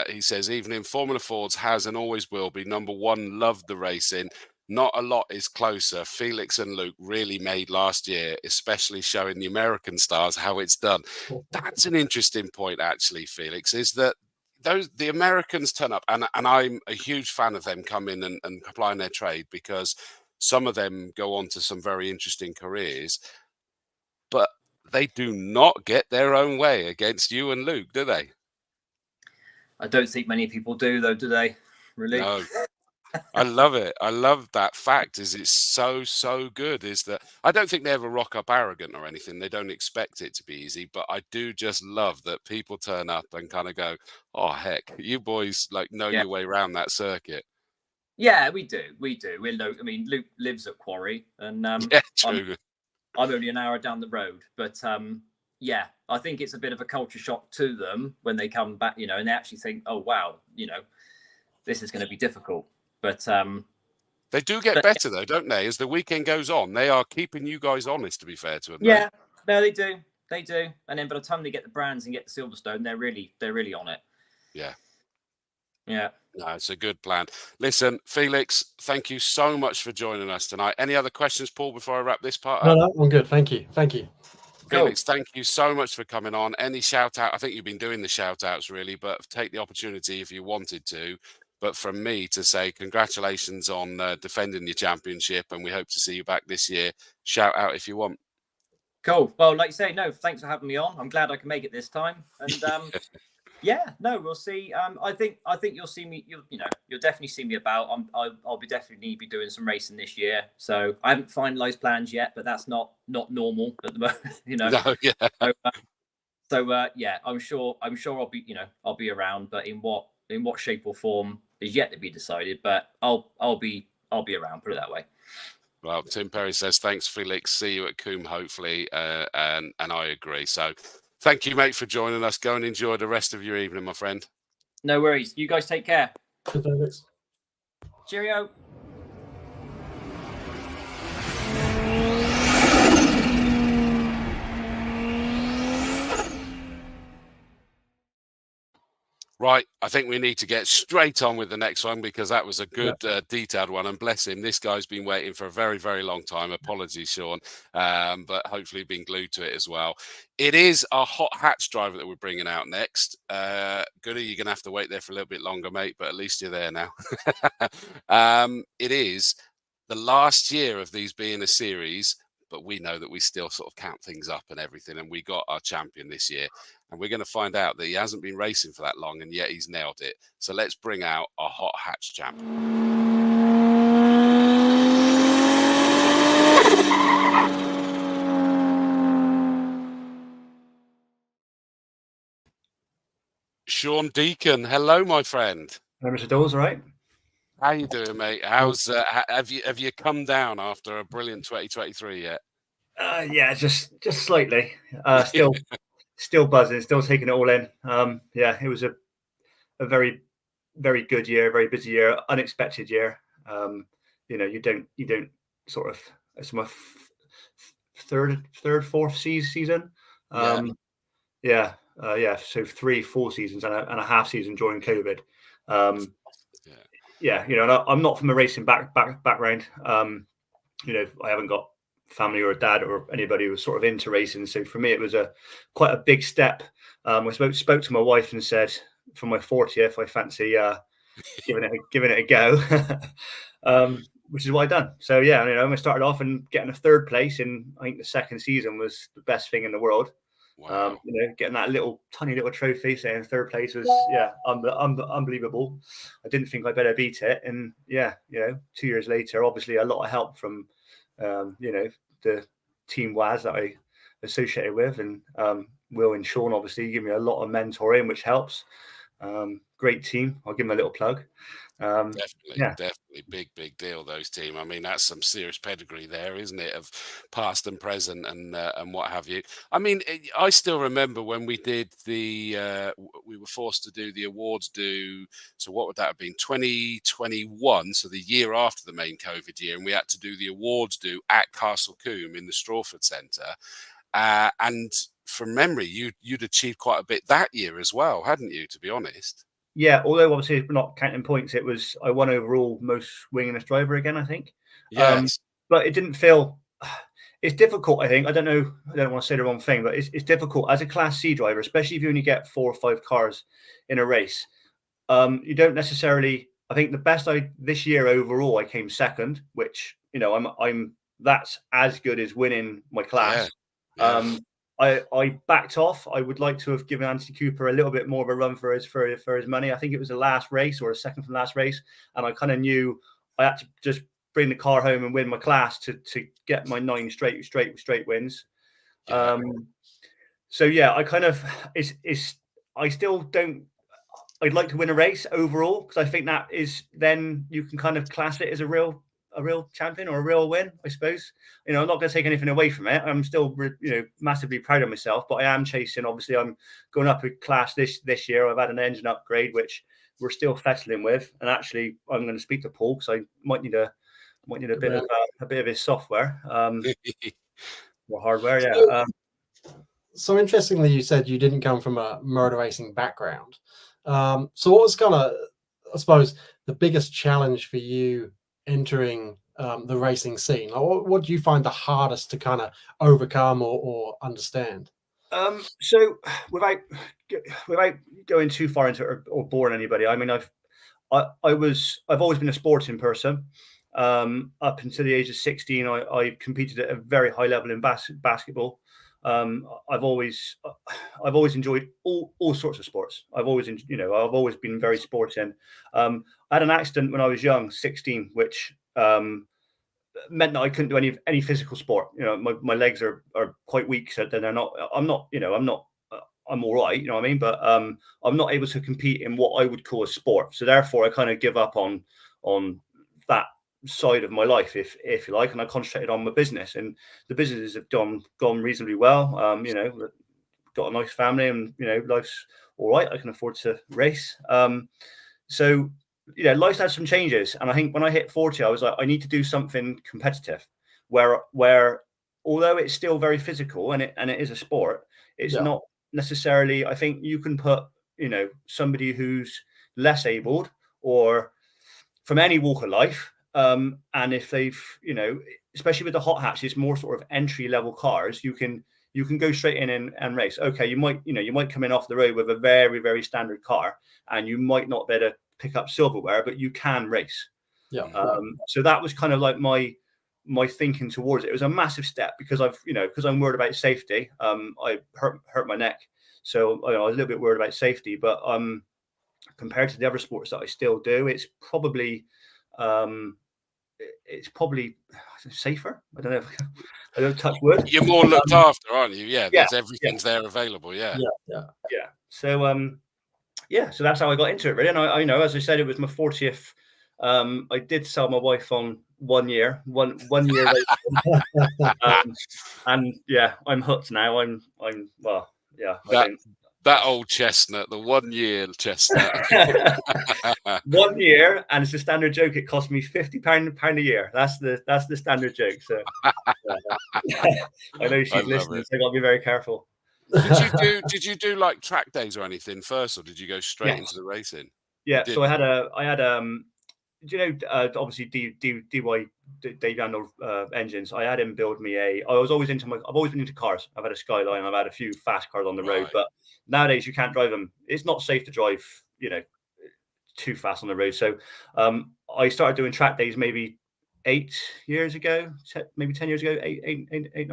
he says, even in Formula Fords has and always will be number 1, loved the racing. Not a lot is closer. Felix and Luke really made last year, especially showing the American stars how it's done. That's an interesting point, actually, Felix, is that the Americans turn up, and I'm a huge fan of them coming and applying their trade, because some of them go on to some very interesting careers, but they do not get their own way against you and Luke, do they? I don't think many people do, though, do they? Really? No. I love it. I love that fact. It's so good. Is that I don't think they ever rock up arrogant or anything. They don't expect it to be easy, but I do just love that people turn up and kind of go, "Oh heck, you boys know your way around that circuit." Yeah, we do. I mean, Luke lives at Quarry, and true. I'm only an hour down the road, but I think it's a bit of a culture shock to them when they come back, and they actually think, "Oh wow, this is going to be difficult." But they do get better though, don't they? As the weekend goes on, they are keeping you guys honest, to be fair to them. Yeah, no, they do. And then by the time they get the brands and get the Silverstone, they're really on it. Yeah. No, it's a good plan. Listen, Felix, thank you so much for joining us tonight. Any other questions, Paul, before I wrap this part up? No, I'm good. Thank you. Felix, thank you so much for coming on. Any shout out? I think you've been doing the shout outs really, but take the opportunity if you wanted to But from me to say congratulations on defending your championship, and we hope to see you back this year. Shout out if you want. Cool. Well, like you say, no, thanks for having me on. I'm glad I can make it this time. And yeah, no, we'll see. I think you'll see me. You'll definitely see me about. I'll be definitely be doing some racing this year. So I haven't finalised plans yet, but that's not normal at the moment. No, yeah. So yeah, I'm sure I'll be around, but in what shape or form is yet to be decided. But I'll be around. Put it that way. Well, Tim Perry says, thanks, Felix. See you at Combe, hopefully. And I agree. So thank you, mate, for joining us. Go and enjoy the rest of your evening, my friend. No worries. You guys take care. Felix. Cheerio. Right, I think we need to get straight on with the next one because that was a good detailed one. And bless him, this guy's been waiting for a very, very long time. Apologies, Shaun, but hopefully been glued to it as well. It is our hot hatch driver that we're bringing out next. Goody, you're going to have to wait there for a little bit longer, mate, but at least you're there now. It is the last year of these being a series, but we know that we still sort of count things up and everything. And we got our champion this year. And we're going to find out that he hasn't been racing for that long, and yet he's nailed it. So let's bring out our hot hatch champ. Shaun Deacon, hello, my friend. Hello, Mr. Dawes, all right? How you doing, mate? How's have you come down after a brilliant 2023 yet? Yeah, just slightly. Still buzzing, still taking it all in. Yeah, it was a very, very good year, very busy year, unexpected year. You don't sort of. It's my fourth season. Yeah. So 3 full seasons and a half season during COVID. Yeah, and I'm not from a racing background. I haven't got family or a dad or anybody who was sort of into racing. So for me, it was quite a big step. I spoke to my wife and said, for my 40th, I fancy giving it a go, which is what I've done. So yeah, I started off and getting a 3rd place in, I think the 2nd season was the best thing in the world. Wow. Getting that tiny little trophy, saying 3rd place was unbelievable. I didn't think I'd better beat it, and 2 years later, obviously a lot of help from the team WAS that I associated with, and Will and Shaun obviously give me a lot of mentoring, which helps. Great team. I'll give them a little plug. Definitely big deal, those team. I mean, that's some serious pedigree there, isn't it, of past and present and what have you. I mean, I still remember when we did we were forced to do the awards so what would that have been, 2021, so the year after the main COVID year, and we had to do the awards at Castle Combe in the Strawford Centre, and from memory you'd achieved quite a bit that year as well, hadn't you, to be honest? Yeah, although obviously not counting points, I won overall most winningest driver again, I think. Yes. But it didn't feel. It's difficult, I think. I don't want to say the wrong thing, but it's difficult as a Class C driver, especially if you only get 4 or 5 cars in a race. You don't necessarily. I think the best this year overall, I came 2nd, which that's as good as winning my class. Yeah. I backed off. I would like to have given Anthony Cooper a little bit more of a run for his money. I think it was the last race or a second from last race, and I kind of knew I had to just bring the car home and win my class to get my 9 straight wins. Yeah. So yeah, I kind of I still don't. I'd like to win a race overall because I think that is then you can kind of class it as a real champion or a real win, I suppose. I'm not going to take anything away from it. I'm still, massively proud of myself, but I am chasing. Obviously, I'm going up a class this year. I've had an engine upgrade, which we're still settling with. And actually, I'm going to speak to Paul because I might need a bit of his software or hardware. Yeah. So interestingly, you said you didn't come from a motor racing background. So what was kind of, I suppose, the biggest challenge for you entering the racing scene? What do you find the hardest to kind of overcome or understand? So without going too far into it or boring anybody, I mean, I've always been a sporting person. Up until the age of 16, I competed at a very high level in basketball. I've always enjoyed all sorts of sports. I've always been very sporting. I had an accident when I was young, 16, which meant that I couldn't do any physical sport. My legs are quite weak, so they're not. I'm all right, you know what I mean? But I'm not able to compete in what I would call a sport. So therefore, I kind of give up on that side of my life, if you like, and I concentrated on my business. And the businesses have gone reasonably well. Got a nice family, and life's all right. I can afford to race. So life's had some changes, and I think when I hit 40, I was like, I need to do something competitive, where although it's still very physical and it is a sport, it's not necessarily. I think you can put somebody who's less abled or from any walk of life, and if they've especially with the hot hatch, it's more sort of entry level cars. You can go straight in and race. Okay, you might come in off the road with a very, very standard car, and you might not be able to pick up silverware, but you can race. So that was kind of like my thinking towards it. It was a massive step because I'm worried about safety. I hurt my neck, so I was a little bit worried about safety. But compared to the other sports that I still do, it's probably safer. I don't know. I don't touch wood. You're more looked after, aren't you? There's everything's there available. So that's how I got into it, really. And I as I said, it was my 40th. I did sell my wife on 1 year, one year later. And I'm hooked now. That old chestnut, the 1 year chestnut. 1 year, and it's a standard joke. It cost me £50 a year. That's the standard joke. So I know she's listening, so I got to be very careful. Did you do like track days or anything first, or did you go straight into the racing? Yeah. So I had obviously DY Dave Randall engines. I had him build me I've always been into cars. I've had a Skyline. I've had a few fast cars on the road, but nowadays you can't drive them. It's not safe to drive, too fast on the road. So I started doing track days maybe 8 years ago, maybe 10 years ago, 9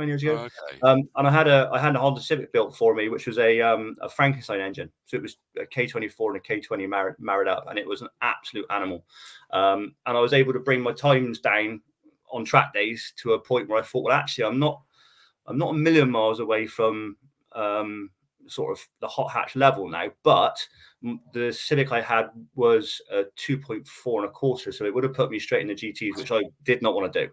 years ago. Okay. And I had a Honda Civic built for me, which was a Frankenstein engine. So it was a K24 and a K20 married up, and it was an absolute animal. And I was able to bring my times down on track days to a point where I thought, well, actually, I'm not a million miles away from sort of the hot hatch level now, but the Civic I had was a 2.4 and a quarter, so it would have put me straight in the GTs, which I did not want to do.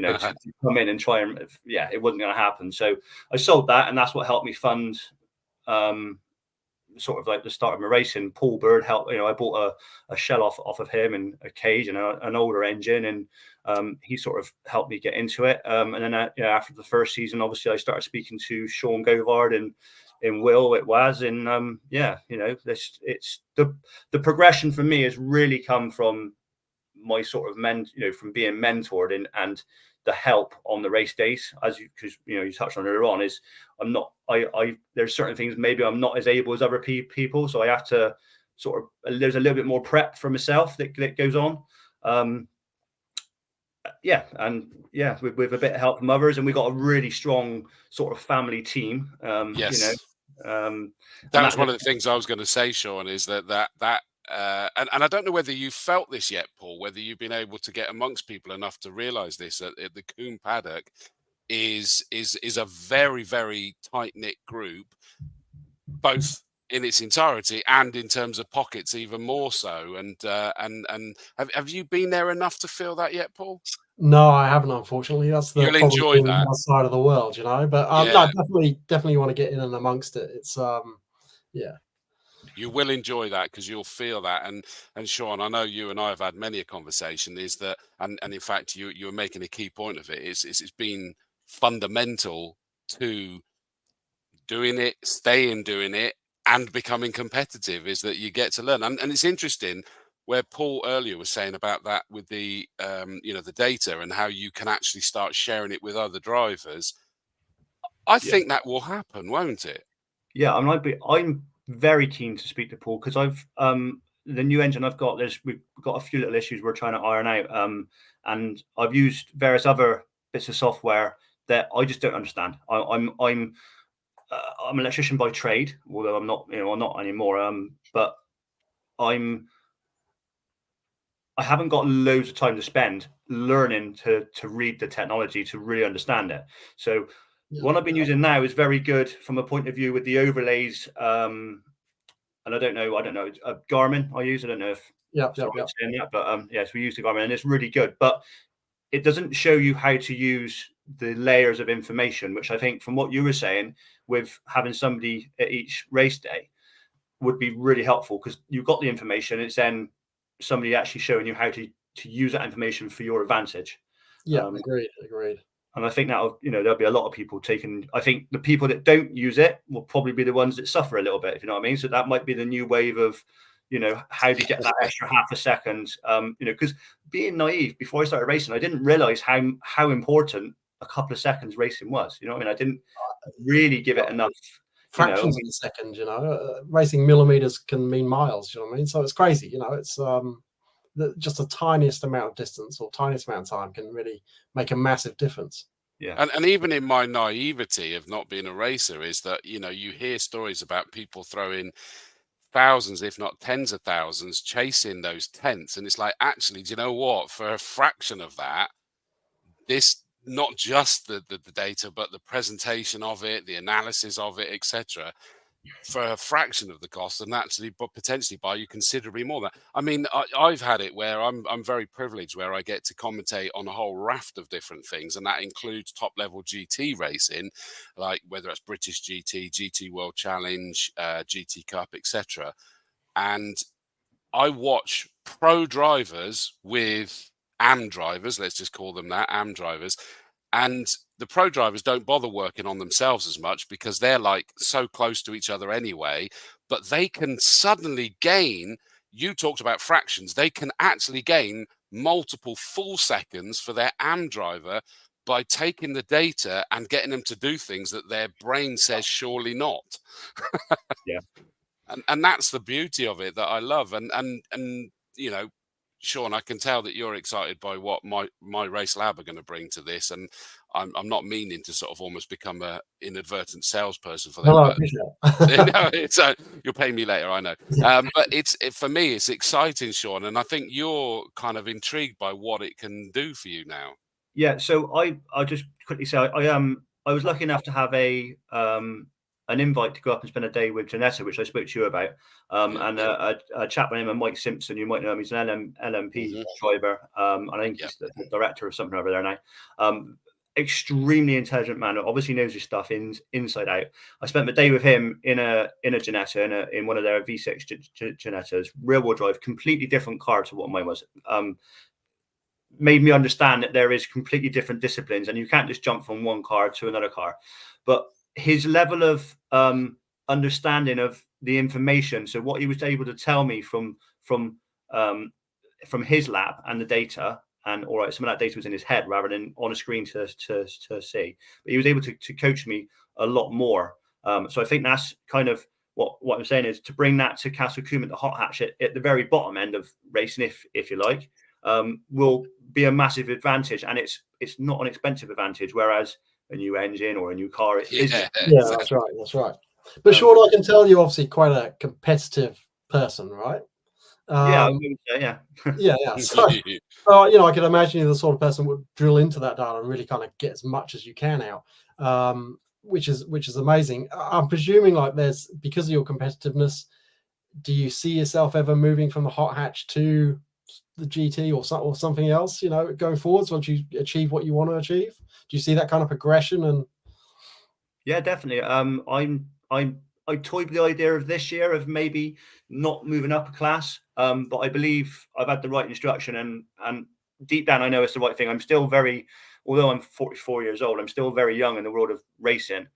To come in and try and it wasn't going to happen. So I sold that, and that's what helped me fund sort of like the start of my racing. Paul Bird helped. I bought a shell off of him and a cage and an older engine, and he sort of helped me get into it. And then after the first season, obviously I started speaking to Shaun Govard and in Will it was, and it's the progression for me has really come from my sort of from being mentored and the help on the race days, because you touched on earlier on, is I'm not there's certain things maybe I'm not as able as other people, so I have to sort of, there's a little bit more prep for myself that goes on. With a bit of help from others, and we got a really strong sort of family team. Yes. That was one of the things I was going to say, Shaun, is that and I don't know whether you felt this yet, Paul, whether you've been able to get amongst people enough to realise this, that the Combe paddock is a very, very tight-knit group, both in its entirety and in terms of pockets even more so. And have you been there enough to feel that yet, Paul? No, I haven't, unfortunately. That's the You'll enjoy that side of the world, But no, definitely want to get in and amongst it. It's You will enjoy that because you'll feel that. And Shaun, I know you and I have had many a conversation. Is that and in fact you were making a key point of it. It's been fundamental to doing it, staying doing it, and becoming competitive. Is that you get to learn. And it's interesting where Paul earlier was saying about that with the the data and how you can actually start sharing it with other drivers. I think that will happen, won't it? Yeah, I'm very keen to speak to Paul, because I've the new engine I've got, we've got a few little issues we're trying to iron out. And I've used various other bits of software that I just don't understand. I'm an electrician by trade, although I'm not, I'm not anymore. But I haven't got loads of time to spend learning to read the technology to really understand it. So what I've been using now is very good from a point of view with the overlays. And I don't know, Garmin I use. I don't know if saying that, but yes, we use the Garmin and it's really good. But it doesn't show you how to use the layers of information, which I think from what you were saying, with having somebody at each race day would be really helpful, because you've got the information. It's then somebody actually showing you how to use that information for your advantage. Yeah, agreed. And I think that there'll be a lot of people taking. I think the people that don't use it will probably be the ones that suffer a little bit, if you know what I mean. So that might be the new wave of, how do you get that extra half a second? Because being naive, before I started racing, I didn't realize how important a couple of seconds racing was. You know what I mean? I didn't really give it enough. Fractions of a second, racing millimeters can mean miles. You know what I mean? So it's crazy. It's just the tiniest amount of distance or tiniest amount of time can really make a massive difference. Yeah. And even in my naivety of not being a racer is that, you hear stories about people throwing thousands, if not tens of thousands, chasing those tenths. And it's like, actually, do you know what? For a fraction of that, this, not just the data, but the presentation of it, the analysis of it, etc., for a fraction of the cost, and actually, but potentially buy you considerably more. I mean, I've had it where I'm very privileged, where I get to commentate on a whole raft of different things, and that includes top level GT racing, like whether it's British GT, GT World Challenge, GT Cup, etc. And I watch pro drivers with AM drivers, let's just call them that, AM drivers, and the pro drivers don't bother working on themselves as much because they're like so close to each other anyway, but they can suddenly gain, you talked about fractions, they can actually gain multiple full seconds for their AM driver by taking the data and getting them to do things that their brain says surely not. Yeah. And that's the beauty of it that I love. And Shaun, I can tell that you're excited by what MyRaceLab are going to bring to this, and I'm not meaning to sort of almost become a inadvertent salesperson for them. No, but, I appreciate it. You'll pay me later, I know. But for me, it's exciting, Shaun, and I think you're kind of intrigued by what it can do for you now. Yeah. So I'll just quickly say I was lucky enough to have an invite to go up and spend a day with Janetta, which I spoke to you about, and a chap by the name of Mike Simpson. You might know him. He's an LMP driver. And I think he's the director of something over there now. Extremely intelligent man. Obviously knows his stuff inside out. I spent the day with him in a Janetta, in one of their V6 Janettas, rear wheel drive, completely different car to what mine was. Made me understand that there is completely different disciplines, and you can't just jump from one car to another car. But his level of understanding of the information, so what he was able to tell me from his lab and the data, and all right, some of that data was in his head rather than on a screen to see. But he was able to coach me a lot more. So I think that's kind of what I'm saying, is to bring that to Castle Combe at the hot hatch at the very bottom end of racing, if you like, will be a massive advantage, and it's not an expensive advantage, whereas a new engine or a new car is. That's right. But Shaun, I can tell you're obviously quite a competitive person, right? Yeah. So, I can imagine you're the sort of person who would drill into that data and really kind of get as much as you can out, which is amazing. I'm presuming, like, because of your competitiveness, do you see yourself ever moving from the hot hatch to the GT or something else, going forwards once you achieve what you want to achieve? Do you see that kind of progression? And yeah, definitely. I toyed with the idea of this year of maybe not moving up a class, but I believe I've had the right instruction, and deep down I know it's the right thing. I'm still although I'm 44 years old, I'm still very young in the world of racing,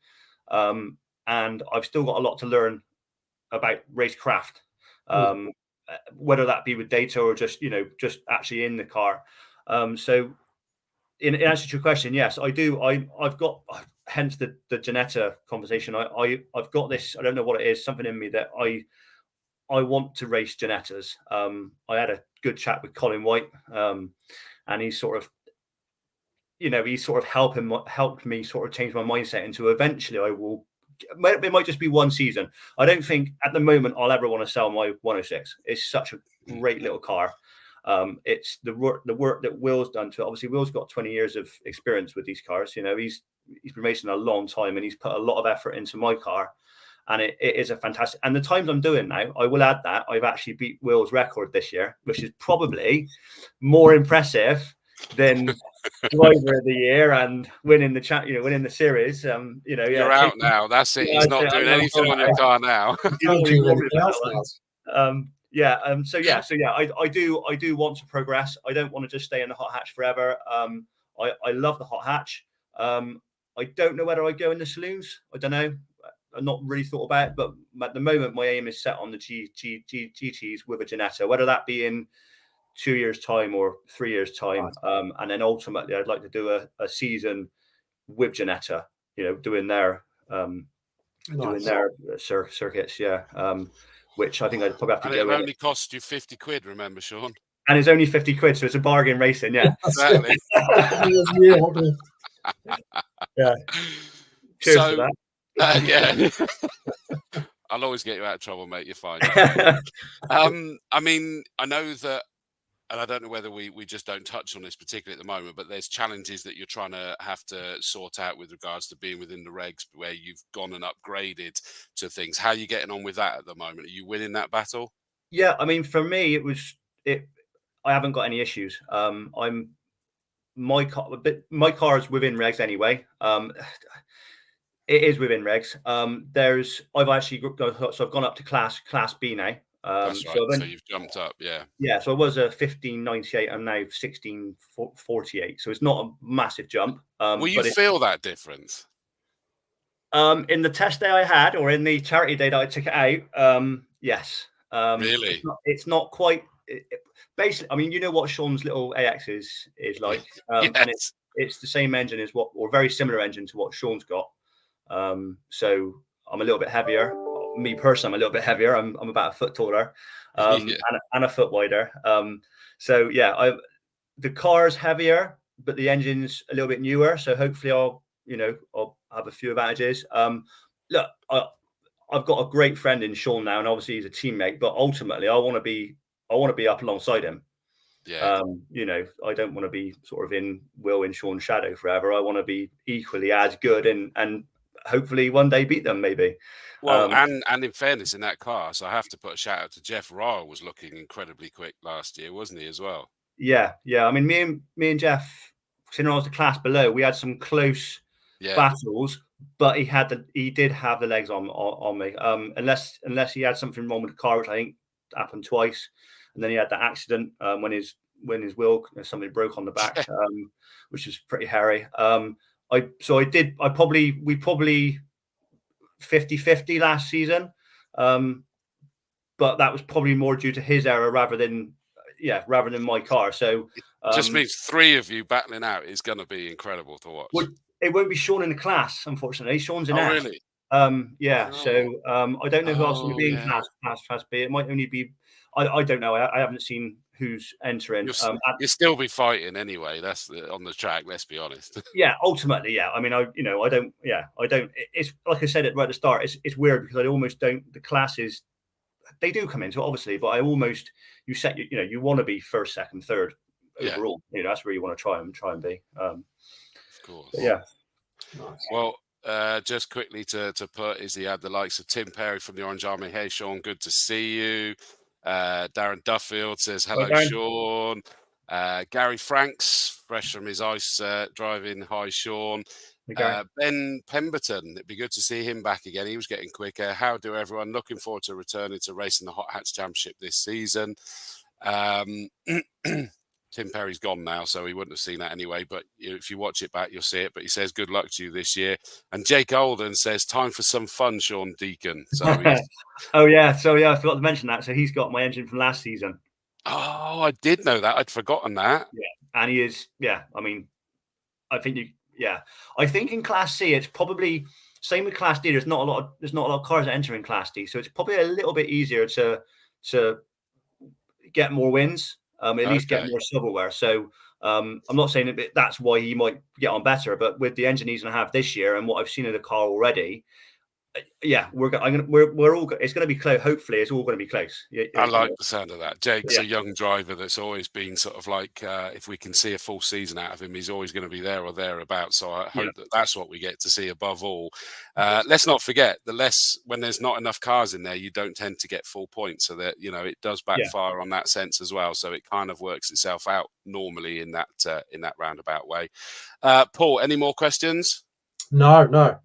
and I've still got a lot to learn about racecraft. Whether that be with data or just actually in the car. So in answer to your question, yes, I do. I've got, hence the Janetta conversation. I've got this, I don't know what it is, something in me that I want to race Ginettas. I had a good chat with Colin White, and he sort of, helped me sort of change my mindset into eventually I will. It might just be one season. I don't think at the moment I'll ever want to sell my 106. It's such a great little car. It's the work that Will's done to it. Obviously, Will's got 20 years of experience with these cars. He's been racing a long time, and he's put a lot of effort into my car. And it is a fantastic. And the times I'm doing now, I will add that I've actually beat Will's record this year, which is probably more impressive than driver of the year and winning the winning the series. You're out now. That's it. He's not doing anything on your car now. So I do want to progress. I don't want to just stay in the hot hatch forever. I love the hot hatch. I don't know whether I go in the saloons. I don't know. I've not really thought about it, but at the moment my aim is set on the GTs with a Ginetta, whether that be in 2 years' time or 3 years' time. And then ultimately I'd like to do a season with Ginetta, doing their circuits, which I think I'd probably have to and go. It only cost you 50 quid, remember, Shaun? And it's only 50 quid, so it's a bargain racing, yeah. Exactly. Yeah. Cheers for that. Yeah. I'll always get you out of trouble, mate. You're fine. I mean, I know that, and I don't know whether we just don't touch on this particularly at the moment, but there's challenges that you're trying to have to sort out with regards to being within the regs where you've gone and upgraded to things. How are you getting on with that at the moment? Are you winning that battle? Yeah, I mean, for me, I haven't got any issues. My car is within regs anyway. It is within regs. I've gone up to class B now. That's right. So you've jumped up, yeah. Yeah, so I was a 1598. I'm now 1648. So it's not a massive jump. Will you feel that difference? In the test day I had, or in the charity day that I took it out, yes. Really? It's not quite. Basically, I mean, you know what Shaun's little AX is like, yes. And it's the same engine as or very similar engine to what Shaun's got. So I'm a little bit heavier. Me personally, I'm a little bit heavier. I'm about a foot taller, and a foot wider. So yeah, the car's heavier, but the engine's a little bit newer. So hopefully I'll have a few advantages. Look, I've got a great friend in Shaun now, and obviously he's a teammate. But ultimately, I want to be up alongside him. Yeah. I don't want to be sort of in Will and Shaun's shadow forever. I want to be equally as good and hopefully one day beat them, maybe. Well, and in fairness, in that car, so I have to put a shout out to Jeff. Ryle was looking incredibly quick last year, wasn't he, as well? Yeah. I mean, me and Jeff, since I was the class below, we had some close battles, but he did have the legs on me. Unless he had something wrong with the car, which I think happened twice, and then he had that accident when his wheel, something broke on the back, which was pretty hairy. We probably 50-50 last season, but that was probably more due to his error rather than my car. So it just means three of you battling out is going to be incredible to watch. Well, it won't be Shaun in the class, unfortunately. Shaun's in F. Really? So I don't know who else will be in class B. It might only be. I don't know. I haven't seen who's entering. You'll still be fighting anyway. That's on the track. Let's be honest. Yeah, ultimately, yeah. I mean, I don't. It's like I said right at the start. It's weird because I almost don't. The classes, they do come into it, obviously, but I almost you want to be first, second, third overall. That's where you want to try and be. Of course. Yeah. Nice. Well. Just quickly to put, is he had the likes of Tim Perry from the Orange Army. Hey, Shaun, good to see you. Darren Duffield says, hello, Shaun. Gary Franks, fresh from his ice driving. Hi, Shaun. Ben Pemberton, it'd be good to see him back again. He was getting quicker. How do everyone? Looking forward to returning to racing the Hot Hatch Championship this season. Tim Perry's gone now, so he wouldn't have seen that anyway. But if you watch it back, you'll see it. But he says, good luck to you this year. And Jake Olden says, time for some fun, Shaun Deacon. So I forgot to mention that. So he's got my engine from last season. Oh, I did know that. I'd forgotten that. Yeah. And he is, I mean, I think I think in Class C, it's probably same with Class D. There's not a lot of cars that enter in Class D, so it's probably a little bit easier to get more wins, at least get more silverware. So I'm not saying that that's why he might get on better, but with the engine he's going to have this year and what I've seen of the car already, yeah, it's going to be close. Hopefully, it's all going to be close. I like the sound of that. Jake's a young driver that's always been sort of like, if we can see a full season out of him, he's always going to be there or thereabouts. So I hope that that's what we get to see above all. Let's not forget, when there's not enough cars in there, you don't tend to get full points. So that, it does backfire on that sense as well. So it kind of works itself out normally in that roundabout way. Paul, any more questions? No.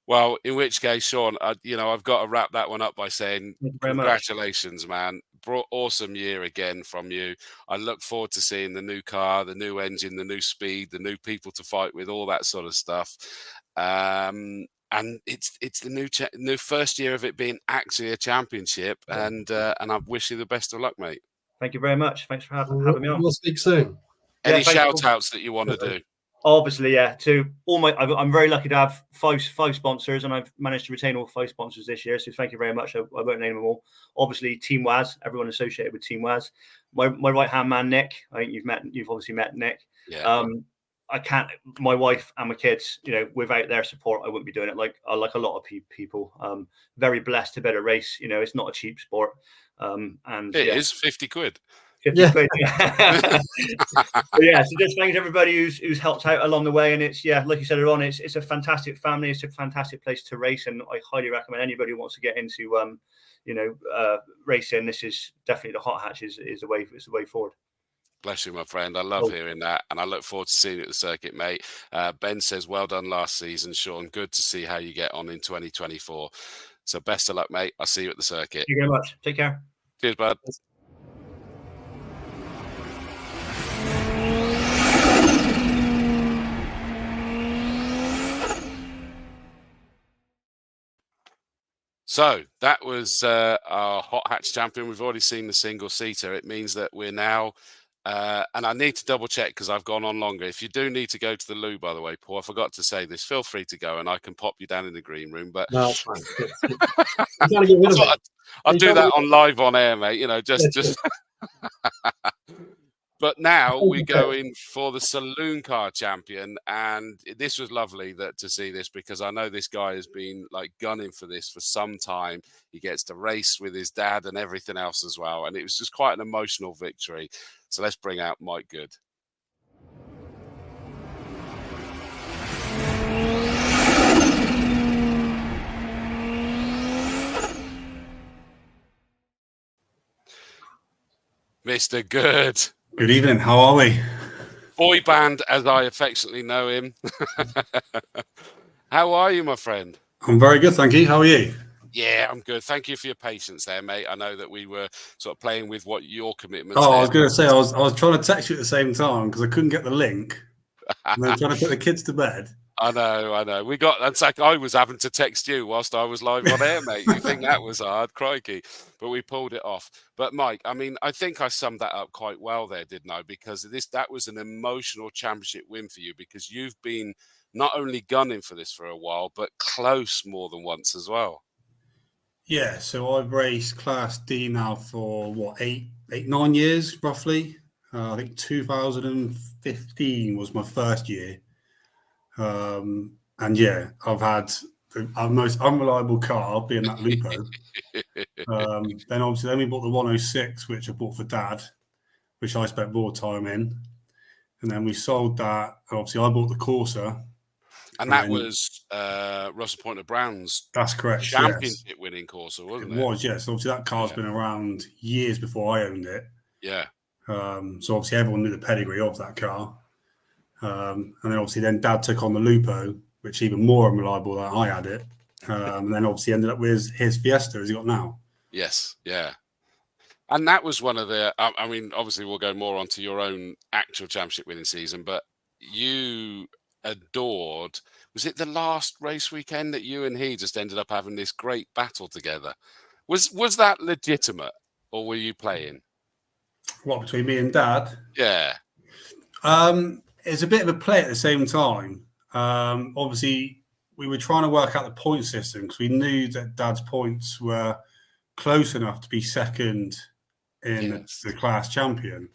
Well, in which case, Shaun, I've got to wrap that one up by saying congratulations, man. Awesome year again from you. I look forward to seeing the new car, the new engine, the new speed, the new people to fight with, all that sort of stuff. And it's the new first year of it being actually a championship. And I wish you the best of luck, mate. Thank you very much. Thanks for having me on. We'll speak soon. Any shout outs that you want to do? Obviously, to all I'm very lucky to have five sponsors, and I've managed to retain all 5 sponsors this year. So thank you very much. I won't name them all. Obviously, Team Waz, everyone associated with Team Waz. My right hand man, Nick. I think you've obviously met Nick. Yeah. I can't. My wife and my kids, without their support, I wouldn't be doing it. Like a lot of people. Very blessed to be able to race. It's not a cheap sport. And it is 50 quid. 50 quid. So just thanks everybody who's helped out along the way. And it's like you said earlier on, it's a fantastic family. It's a fantastic place to race, and I highly recommend anybody who wants to get into racing. This is definitely the hot hatch is the way. It's the way forward. Bless you, my friend. I love hearing that, and I look forward to seeing you at the circuit, mate. Ben says, well done last season, Shaun. Good to see how you get on in 2024. So best of luck, mate. I'll see you at the circuit. Thank you very much. Take care. Cheers, bud. So that was our hot hatch champion. We've already seen the single seater. It means that we're now, and I need to double check because I've gone on longer. If you do need to go to the loo, by the way, Paul, I forgot to say this. Feel free to go, and I can pop you down in the green room. But no, it's fine. I'll do that on live on air, mate. Just. But now we're going for the Saloon Car Champion, and this was lovely to see this because I know this guy has been like gunning for this for some time. He gets to race with his dad and everything else as well, and it was just quite an emotional victory. So let's bring out Mike Good. Mr. Good. Good evening. How are we? Boy band, as I affectionately know him. How are you, my friend? I'm very good, thank you. How are you? Yeah, I'm good. Thank you for your patience there, mate. I know that we were sort of playing with what your commitments. Oh, I was going to say, I was trying to text you at the same time because I couldn't get the link. And then trying to put the kids to bed. I know. It's like I was having to text you whilst I was live on air, mate. You think that was hard, crikey. But we pulled it off. But Mike, I think I summed that up quite well there, didn't I? Because that was an emotional championship win for you because you've been not only gunning for this for a while, but close more than once as well. Yeah, so I've raced Class D now for 9 years, roughly. I think 2015 was my first year. And I've had the most unreliable car being that Lupo. Then we bought the 106, which I bought for Dad, which I spent more time in. And then we sold that. Obviously, I bought the Corsa. And that was Russell Pointer Brown's that's correct, championship winning Corsa, wasn't it? It was, yes. Obviously, that car's been around years before I owned it. Yeah. So obviously, everyone knew the pedigree of that car. And then Dad took on the Lupo, which is even more unreliable than I had it. And then obviously ended up with his Fiesta as he got now. Yes, yeah. And that was one of the, obviously we'll go more onto your own actual championship winning season, but you adored, was it the last race weekend that you and he just ended up having this great battle together? Was that legitimate or were you playing? What, between me and Dad? Yeah. It's a bit of a play at the same time. Obviously, we were trying to work out the point system because we knew that Dad's points were close enough to be second in the class champion.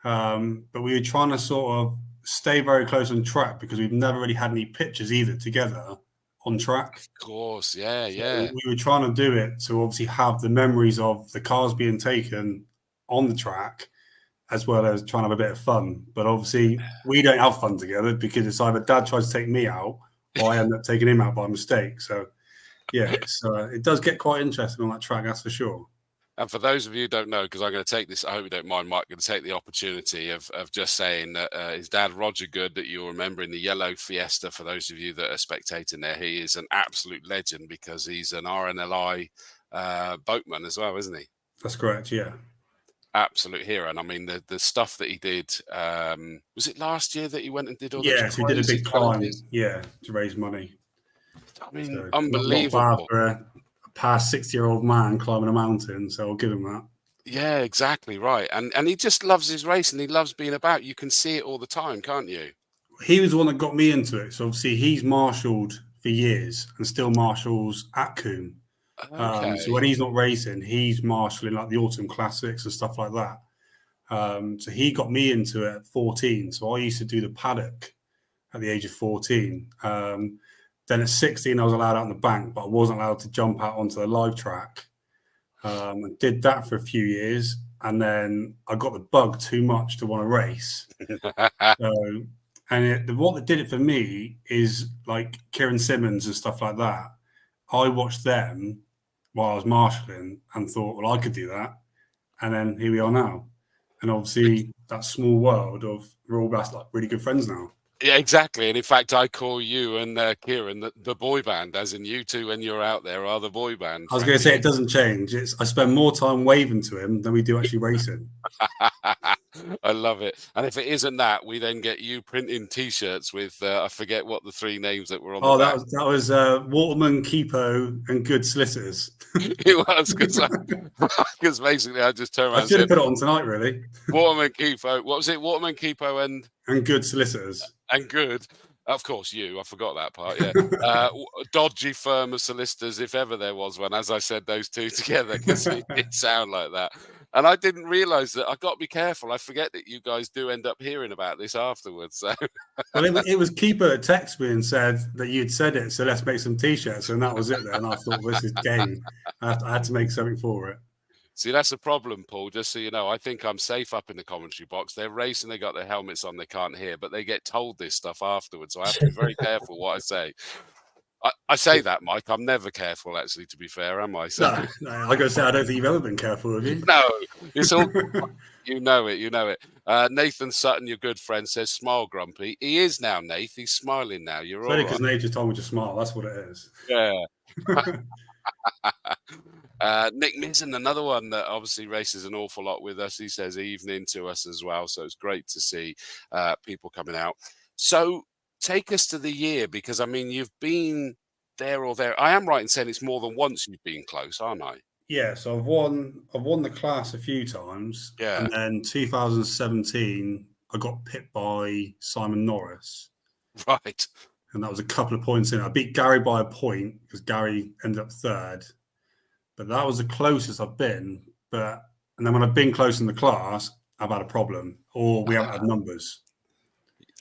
But we were trying to sort of stay very close on track because we've never really had any pictures either together on track. Of course, yeah. We were trying to do it to obviously have the memories of the cars being taken on the track, as well as trying to have a bit of fun. But obviously, we don't have fun together because it's either Dad tries to take me out or I end up taking him out by mistake. So, yeah, it does get quite interesting on that track, that's for sure. And for those of you who don't know, because I'm going to take this, I hope you don't mind, Mike, going to take the opportunity of just saying that his dad, Roger Good, that you'll remember in the yellow Fiesta, for those of you that are spectating there, he is an absolute legend because he's an RNLI boatman as well, isn't he? That's correct, yeah. Absolute hero. And I mean, the stuff that he did, was it last year that he went and did all the he did a big climb, to raise money. I mean, unbelievable. Not bad for a past 60-year-old man climbing a mountain, so I'll give him that. Yeah, exactly right. And he just loves his race and he loves being about. You can see it all the time, can't you? He was the one that got me into it. So obviously he's marshalled for years and still marshals at Combe. Okay. So when he's not racing, he's marshalling like the autumn classics and stuff like that. So he got me into it at 14. So I used to do the paddock at the age of 14. Then at 16, I was allowed out on the bank, but I wasn't allowed to jump out onto the live track. I did that for a few years, and then I got the bug too much to want to race. What that did it for me is like Kieran Simmons and stuff like that. I watched them while I was marshalling and thought, well, I could do that. And then here we are now. And obviously, that small world of we're all just like really good friends now. Yeah, exactly. And in fact, I call you and Kieran the boy band, as in you two when you're out there are the boy band. I was going to say it doesn't change. I spend more time waving to him than we do actually racing. I love it. And if it isn't that, we then get you printing T-shirts with I forget what the three names that were on. Oh, that was Waterman, Keepo, and Good Solicitors. It was because basically I just turned around. I should have put it on tonight, really. Waterman, Keepo. What was it? Waterman, Keepo, and Good Solicitors. And Good. Of course, I forgot that part, yeah. Dodgy firm of solicitors, if ever there was one, as I said those two together, because it did sound like that. And I didn't realise that. I've got to be careful. I forget that you guys do end up hearing about this afterwards. So. Well, it was Keeper that texted me and said that you'd said it, so let's make some T-shirts. And that was it then. And I thought, this is game. I had to make something for it. See, that's the problem, Paul, just so you know. I think I'm safe up in the commentary box. They're racing, they got their helmets on, they can't hear, but they get told this stuff afterwards. So I have to be very careful what I say. I say that, Mike. I'm never careful, actually, to be fair, am I? So, no, I got to say, I don't think you've ever been careful, have you? No, it's all, you know it. Nathan Sutton, your good friend, says, smile, Grumpy. He is now, Nath. He's smiling now. You're all right. Because Nate just told me to smile. That's what it is. Yeah. Nick Mizzen, another one that obviously races an awful lot with us. He says evening to us as well. So it's great to see people coming out. So take us to the year, because I mean, you've been there or there. I am right in saying it's more than once you've been close, aren't I? Yeah, so I've won the class a few times. Yeah. And then 2017, I got pipped by Simon Norris. Right. And that was a couple of points in. I beat Gary by a point because Gary ended up third. But that was the closest I've been. And then when I've been close in the class, I've had a problem, or we haven't had numbers.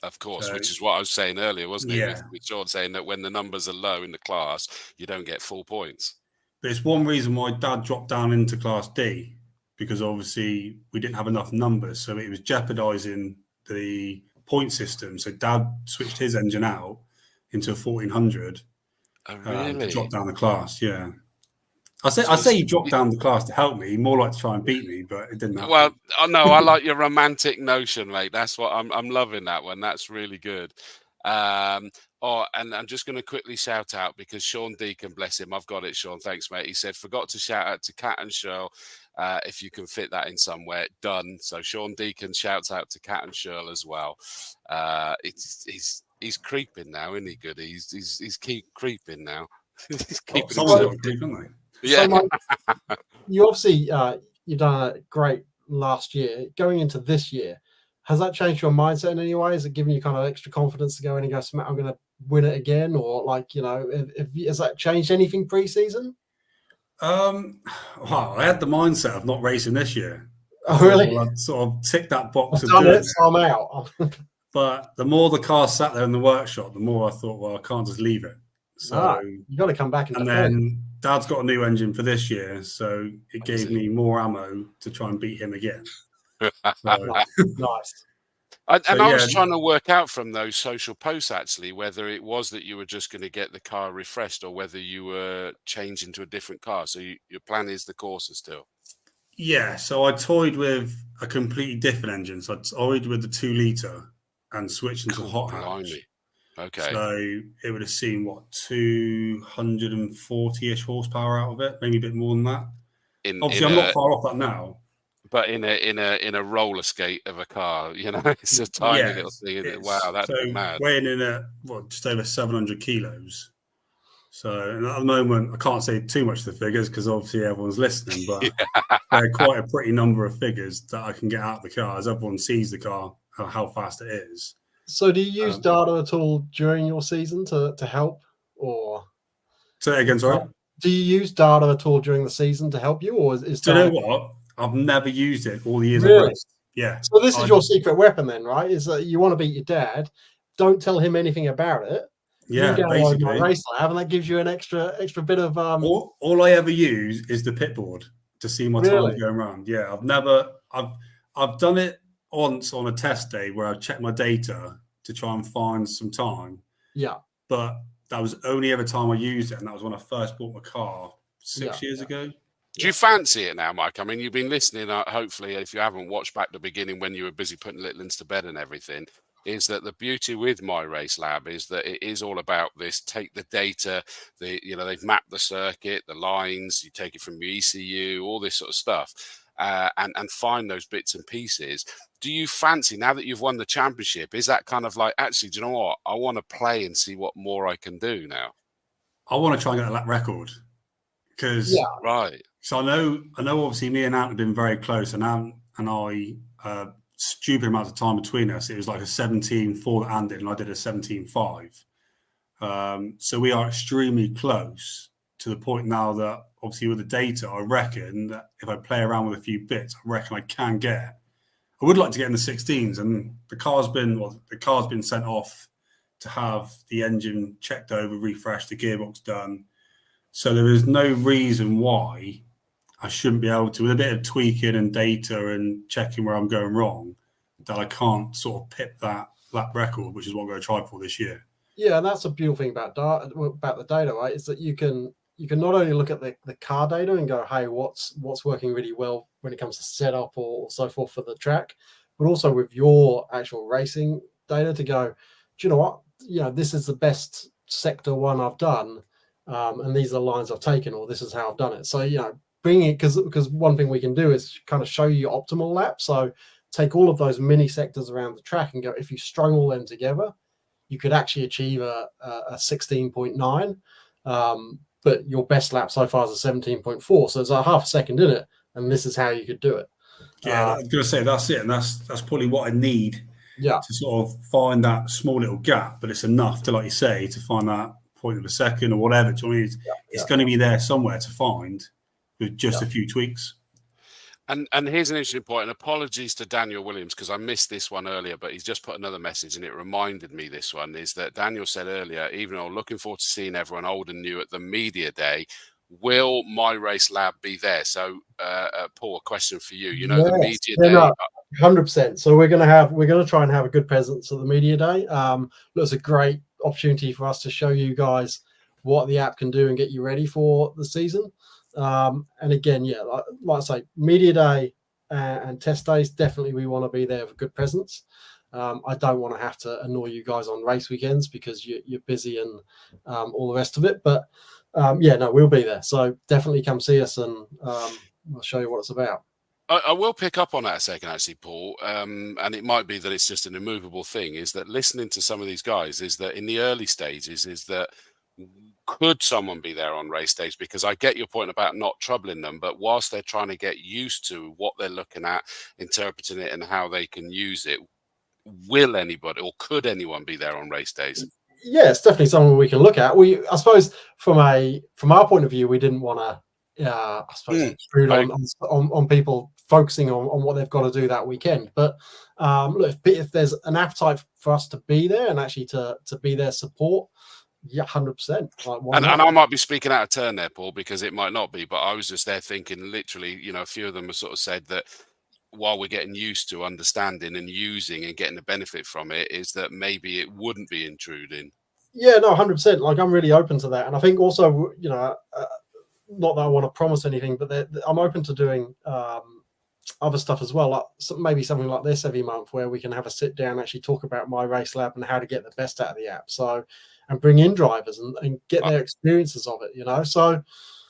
Of course, which is what I was saying earlier, wasn't it? Yeah. With Shaun saying that when the numbers are low in the class, you don't get full points. But it's one reason why Dad dropped down into Class D, because obviously we didn't have enough numbers. So it was jeopardising the point system. So Dad switched his engine out into a 1400 to drop down the class, yeah. I say he dropped down the class to help me, more like to try and beat me, but it didn't happen. Well, no, I like your romantic notion, mate. That's what I'm loving that one. That's really good. And I'm just going to quickly shout out, because Shaun Deacon, bless him, I've got it, Shaun. Thanks, mate. He said, forgot to shout out to Cat and Shirl. If you can fit that in somewhere, done. So Shaun Deacon shouts out to Cat and Shirl as well. He's creeping now, isn't he? Good. He's keep creeping now. He's keeping himself. Yeah. So Mike, you obviously you've done a great last year. Going into this year, has that changed your mindset in any way? Is it giving you kind of extra confidence to go in and go, I'm going to win it again, or like, you know, has that changed anything pre-season? Well, I had the mindset of not racing this year. Oh, really? Well, I'd sort of tick that box I've of done doing it, so I'm out. But the more the car sat there in the workshop, the more I thought, well, I can't just leave it. So No, you got to come back and defend. then Dad's got a new engine for this year, so it gave me more ammo to try and beat him again. So, nice. And I was trying to work out from those social posts, actually, whether it was that you were just going to get the car refreshed or whether you were changing to a different car. So your plan is the Corsa still? Yeah, so I toyed with a completely different engine. So I toyed with the 2 litre and switched into hot hatch. Okay. So it would have seen, what, 240-ish horsepower out of it, maybe a bit more than that. Obviously, I'm not far off that now. But in a roller skate of a car, you know, it's a tiny little thing. Isn't it? Wow, that's mad. Weighing in at just over 700 kilos. So and at the moment, I can't say too much of the figures because obviously everyone's listening, but they're quite a pretty number of figures that I can get out of the car as everyone sees the car, how fast it is. So do you use data at all during your season to help, or? Say that again, sorry? Do you use data at all during the season to help you, or is do you know what? I've never used it all the years really? I've raced. Yeah. So this is your secret weapon then, right? Is that you want to beat your dad, don't tell him anything about it. Yeah, you go on MyRaceLab, and that gives you an extra bit of all I ever use is the pit board to see my time going around. Yeah, I've done it once on a test day where I checked my data to try and find some time. Yeah. But that was only ever time I used it, and that was when I first bought my car 6 years ago. Do you fancy it now, Mike? I mean, you've been listening, hopefully, if you haven't watched back the beginning when you were busy putting little ones to bed and everything, is that the beauty with MyRaceLab is that it is all about this, take the data, they've mapped the circuit, the lines, you take it from your ECU, all this sort of stuff, and find those bits and pieces. Do you fancy, now that you've won the championship, is that kind of like, actually, do you know what? I want to play and see what more I can do now. I want to try and get that record. Because So I know obviously me and Ant have been very close, and Ant and I, stupid amounts of time between us. It was like a 17.4 that Ant did, and I did a 17.5. So we are extremely close to the point now that obviously with the data, I reckon that if I play around with a few bits, I reckon I can get. I would like to get in the 16s, and the car's been sent off to have the engine checked over, refreshed, the gearbox done. So there is no reason why I shouldn't be able to, with a bit of tweaking and data and checking where I'm going wrong, that I can't sort of pip that record, which is what I'm going to try for this year. Yeah, and that's a beautiful thing about the data, right? Is that you can not only look at the car data and go, hey, what's working really well when it comes to setup or so forth for the track, but also with your actual racing data to go, do you know what? This is the best sector one I've done. And these are the lines I've taken, or this is how I've done it. So, bring it, because one thing we can do is kind of show you your optimal lap. So take all of those mini sectors around the track and go, if you strung all them together, you could actually achieve a 16.9. But your best lap so far is a 17.4. So it's a half a second in it. And this is how you could do it. Yeah, I was going to say that's it. And that's probably what I need to sort of find that small little gap. But it's enough to, like you say, to find that point of a second or whatever. It's going to be there somewhere to find with just a few tweaks. And here's an interesting point, and apologies to Daniel Williams because I missed this one earlier, but he's just put another message and it reminded me this one, is that Daniel said earlier, even though looking forward to seeing everyone old and new at the media day, will MyRaceLab be there? So Paul, a question for you. The media day. 100%. So we're going to try and have a good presence at the media day. It's a great opportunity for us to show you guys what the app can do and get you ready for the season. And again, like I say, media day and test days, definitely we want to be there with a good presence. I don't want to have to annoy you guys on race weekends because you're busy and all the rest of it. But we'll be there. So definitely come see us and we'll show you what it's about. I will pick up on that a second, actually, Paul, and it might be that it's just an immovable thing, is that listening to some of these guys is that in the early stages is that could someone be there on race days? Because I get your point about not troubling them, but whilst they're trying to get used to what they're looking at, interpreting it and how they can use it, will anybody or could anyone be there on race days? Yeah, it's definitely something we can look at. I suppose from our point of view, we didn't want to, I suppose, intrude on people focusing on what they've got to do that weekend. But look, if there's an appetite for us to be there and actually to be their support, yeah, 100%. And I might be speaking out of turn there, Paul, because it might not be, but I was just there thinking, literally, a few of them have sort of said that while we're getting used to understanding and using and getting the benefit from it, is that maybe it wouldn't be intruding. Yeah, no, 100%. Like, I'm really open to that. And I think also, not that I want to promise anything, but I'm open to doing other stuff as well, like maybe something like this every month where we can have a sit down, actually talk about MyRaceLab and how to get the best out of the app. So, and bring in drivers and get their experiences of it, So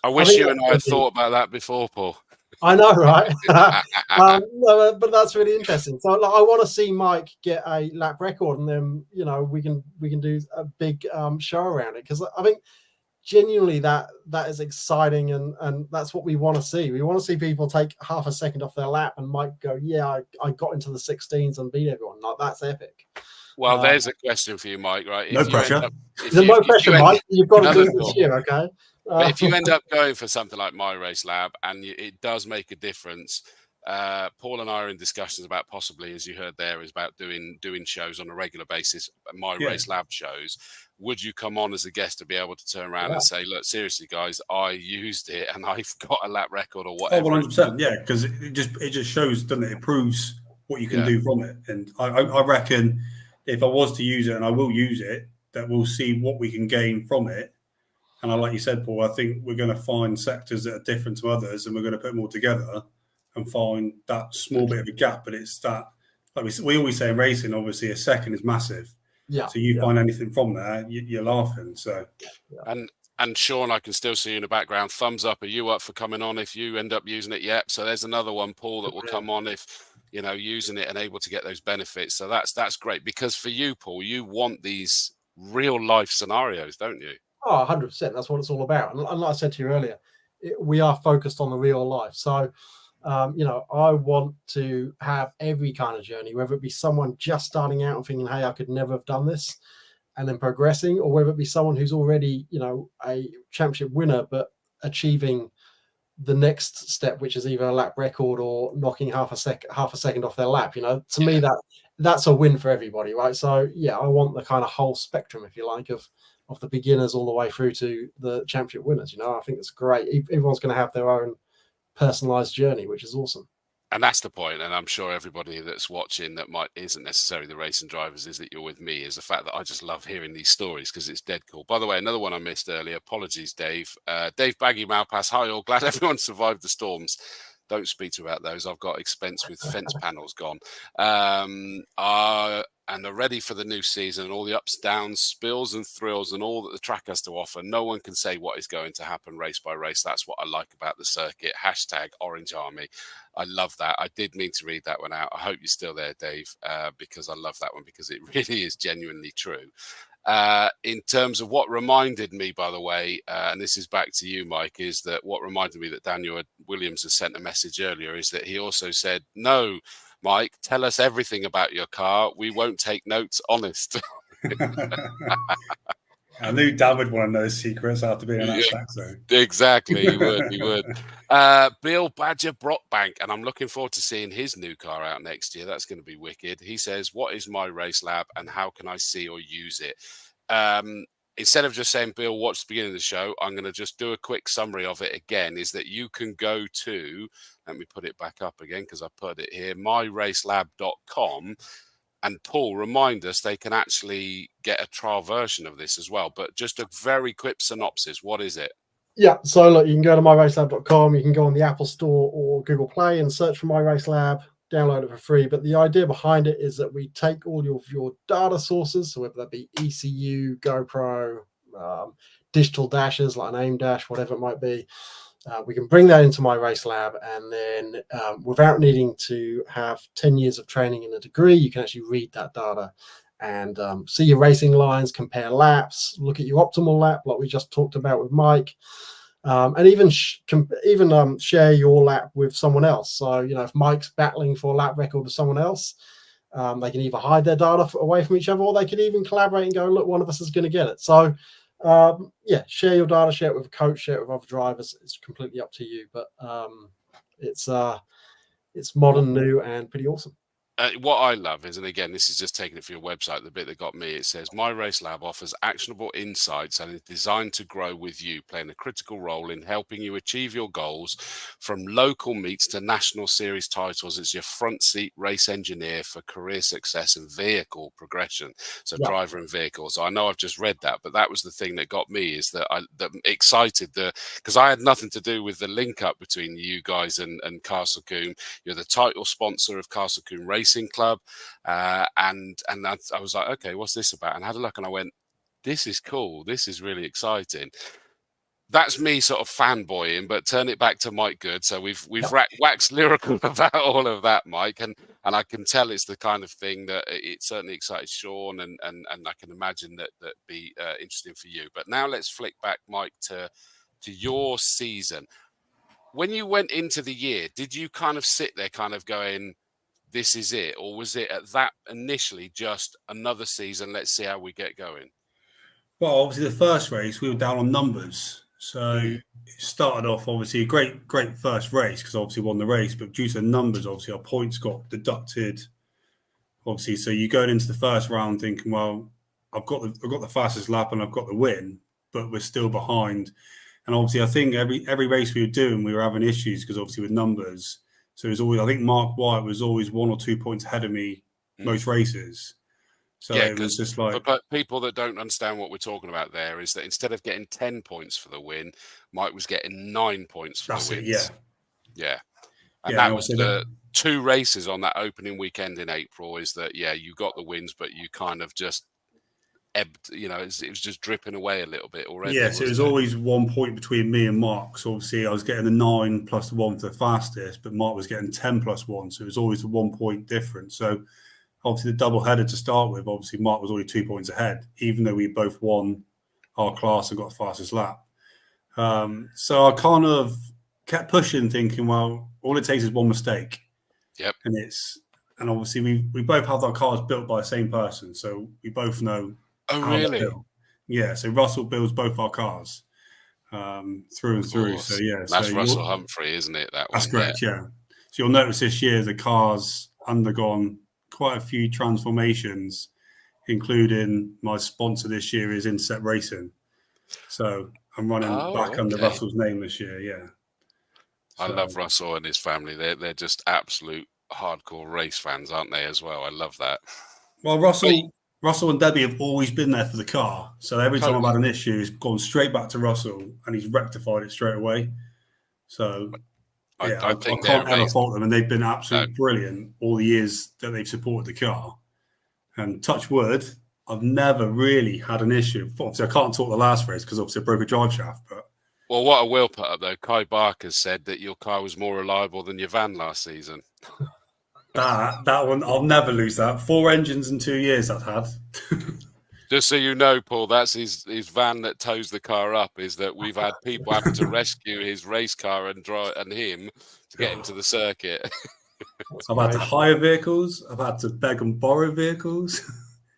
I wish you and I had thought about that before, Paul. I know, right? No, but that's really interesting. So like, I want to see Mike get a lap record, and then we can do a big show around it, because I think genuinely that is exciting, and that's what we want to see. We want to see people take half a second off their lap and Mike go, yeah, I got into the 16s and beat everyone. Like, that's epic. Well, there's a question for you, Mike, right? No pressure. No pressure, Mike. You've got to do it this year, okay? But if you end up going for something like MyRaceLab and it does make a difference, Paul and I are in discussions about possibly, as you heard there, is about doing shows on a regular basis, MyRaceLab shows. Would you come on as a guest to be able to turn around and say, look, seriously, guys, I used it and I've got a lap record or whatever? Oh, 100%. Yeah, because it just shows, doesn't it? It proves what you can do from it. And I reckon if I was to use it, and I will use it, that we'll see what we can gain from it. And like you said, Paul, I think we're going to find sectors that are different to others, and we're going to put them all together and find that small bit of a gap. But it's that, like we always say in racing, obviously a second is massive. Yeah. So you find anything from there, you're laughing. So. And Shaun, I can still see you in the background. Thumbs up. Are you up for coming on if you end up using it? Yep. So there's another one, Paul, that will come on if using it and able to get those benefits. So that's great, because for you, Paul, you want these real life scenarios, don't you? Oh, 100%. That's what it's all about. And like I said to you earlier, we are focused on the real life. So, I want to have every kind of journey, whether it be someone just starting out and thinking, hey, I could never have done this, and then progressing, or whether it be someone who's already, a championship winner, but achieving the next step, which is either a lap record or knocking half a second off their lap. To me, that's a win for everybody, right? So yeah, I want the kind of whole spectrum, if you like, of the beginners all the way through to the championship winners. I think it's great. Everyone's going to have their own personalized journey, which is awesome. And that's the point. And I'm sure everybody that's watching that isn't necessarily the racing drivers is that you're with me, is the fact that I just love hearing these stories, because it's dead cool. By the way, another one I missed earlier. Apologies, Dave. Dave Baggy Malpass. Hi, all. Glad everyone survived the storms. Don't speak to about those. I've got expense with fence panels gone. And are ready for the new season and all the ups, downs, spills and thrills and all that the track has to offer. No one can say what is going to happen race by race. That's what I like about the circuit. # Orange Army. I love that. I did mean to read that one out. I hope you're still there, Dave, because I love that one, because it really is genuinely true. In terms of what reminded me, by the way, and this is back to you, Mike, is that what reminded me that Daniel Williams has sent a message earlier is that he also said, no, Mike, tell us everything about your car. We won't take notes, honest. I knew Dan would want to know secrets after being on that track. So. Exactly, he would. Bill Badger Brockbank, and I'm looking forward to seeing his new car out next year. That's going to be wicked. He says, what is MyRaceLab and how can I see or use it? Instead of just saying, Bill, watch the beginning of the show, I'm going to just do a quick summary of it again, is that you can go to, let me put it back up again because I put it here, myracelab.com. And Paul, remind us, they can actually get a trial version of this as well. But just a very quick synopsis. What is it? Yeah, so look, you can go to myracelab.com. You can go on the Apple Store or Google Play and search for MyRaceLab, download it for free. But the idea behind it is that we take all of your data sources, so whether that be ECU, GoPro, digital dashes like an AIM dash, whatever it might be, we can bring that into MyRaceLab, and then without needing to have 10 years of training and a degree, you can actually read that data and see your racing lines, compare laps, look at your optimal lap like we just talked about with Mike, and even share your lap with someone else. So, if Mike's battling for a lap record with someone else, They can either hide their data away from each other, or they can even collaborate and go, look, one of us is going to get it. So yeah, share your data, share it with a coach, share it with other drivers. It's completely up to you, but it's modern, new, and pretty awesome. What I love is, and again, this is just taking it from your website, the bit that got me, it says, MyRaceLab offers actionable insights and is designed to grow with you, playing a critical role in helping you achieve your goals from local meets to national series titles. It's your front seat race engineer for career success and vehicle progression. So driver and vehicle. So I know I've just read that, but that was the thing that got me, is that excited because I had nothing to do with the link up between you guys and Castle Combe. You're the title sponsor of Castle Combe Racing Club, and I was like, okay, what's this about? And I had a look, and I went, this is cool. This is really exciting. That's me sort of fanboying, but turn it back to Mike Good. So we've waxed lyrical about all of that, Mike, and I can tell it's the kind of thing that it certainly excited Shaun, and I can imagine that be interesting for you. But now let's flick back, Mike, to your season. When you went into the year, did you kind of sit there kind of going, this is it? Or was it at that initially just another season, let's see how we get going? Well, obviously the first race, we were down on numbers. So it started off, obviously, a great first race, because obviously won the race, but due to the numbers, obviously our points got deducted. Obviously, so you go into the first round thinking, well, I've got the fastest lap and I've got the win, but we're still behind. And obviously I think every race we were doing, we were having issues, because obviously with numbers. So it was always, I think Mark White was always 1 or 2 points ahead of me most races. So it was just like, but people that don't understand what we're talking about there is that instead of getting 10 points for the win, Mike was getting 9 points for the wins. Yeah. And that was the 2 races on that opening weekend in April, is that, you got the wins, but you kind of just ebbed, it was just dripping away a little bit already. Yeah, so it was always 1 point between me and Mark. So obviously I was getting the 9 plus the 1 for the fastest, but Mark was getting 10 plus 1. So it was always the 1 point difference. So obviously the double header to start with, obviously Mark was already 2 points ahead, even though we both won our class and got the fastest lap. So I kind of kept pushing, thinking, well, all it takes is one mistake. Yep. And obviously we both have our cars built by the same person. So we both know. Oh, really? Yeah, so Russell builds both our cars through and through. So yeah, that's Russell Humphrey, isn't it? That's correct. Yeah. So you'll notice this year the car's undergone quite a few transformations, including my sponsor this year is Inset Racing. So I'm running back under Russell's name this year. Yeah. I love Russell and his family. They're just absolute hardcore race fans, aren't they? As well, I love that. Well, Russell and Debbie have always been there for the car. So every time I've had an issue, it's gone straight back to Russell, and he's rectified it straight away. So I can't ever fault them, and they've been absolutely brilliant all the years that they've supported the car. And touch wood, I've never really had an issue. Obviously, I can't talk the last race because obviously I broke a drive shaft. But what I will put up though, Kai Barker said that your car was more reliable than your van last season. That one, I'll never lose that. 4 engines in 2 years I've had. Just so you know, Paul, that's his van that tows the car up, is that we've had people having to rescue his race car and him to get into the circuit. I've had to hire vehicles. I've had to beg and borrow vehicles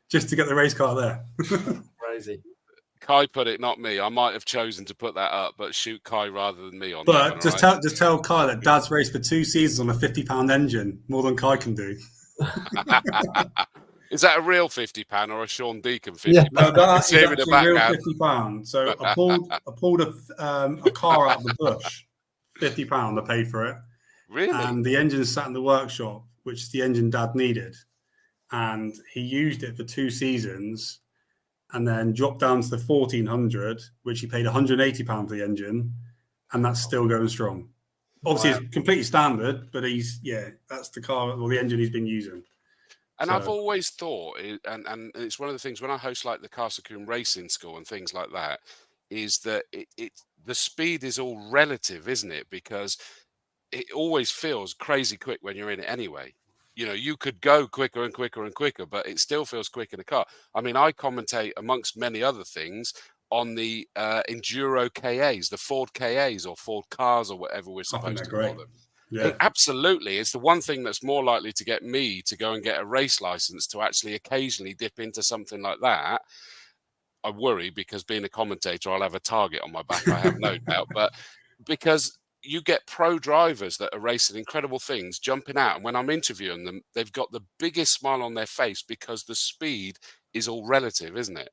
just to get the race car there. Crazy. Kai put it, not me. I might have chosen to put that up, but shoot Kai rather than me on that. But just tell Kai that Dad's raced for 2 seasons on a £50 engine, more than Kai can do. Is that a real £50 or a Shaun Deacon £50? Yeah, no, that's a real £50. So I pulled a car out of the bush, £50. I paid for it. Really? And the engine sat in the workshop, which is the engine Dad needed, and he used it for 2 seasons. And then dropped down to the 1400, which he paid £180 for the engine, and that's still going strong. Obviously, it's completely standard, but that's the car or the engine he's been using. And I've always thought, and it's one of the things when I host like the Castle Combe Racing School and things like that, is that the speed is all relative, isn't it? Because it always feels crazy quick when you're in it anyway. You could go quicker and quicker and quicker, but it still feels quick in a car. I mean, I commentate, amongst many other things, on the Enduro KAs, the Ford KAs or Ford cars or whatever we're supposed to call them. Yeah. Absolutely. It's the one thing that's more likely to get me to go and get a race license, to actually occasionally dip into something like that. I worry because being a commentator, I'll have a target on my back, I have no doubt. But because you get pro drivers that are racing incredible things, jumping out, and when I'm interviewing them, they've got the biggest smile on their face because the speed is all relative, isn't it?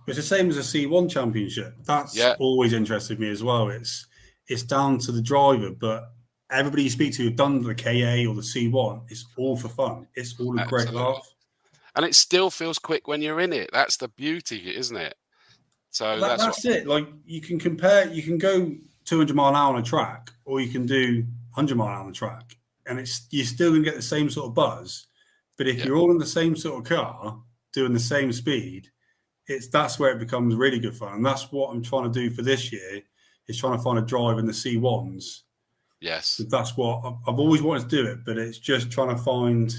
It's the same as a C1 championship. That's always interested me as well. It's down to the driver, but everybody you speak to who've done the KA or the C1, it's all for fun. It's all a great laugh. And it still feels quick when you're in it. That's the beauty, isn't it? So that's it. Like, you can compare, you can go 200 mile an hour on a track, or you can do 100 mile an hour on the track, and you're still going to get the same sort of buzz. But if you're all in the same sort of car, doing the same speed, that's where it becomes really good fun. And that's what I'm trying to do for this year, is trying to find a drive in the C1s. Yes. That's what I've always wanted to do it, but it's just trying to find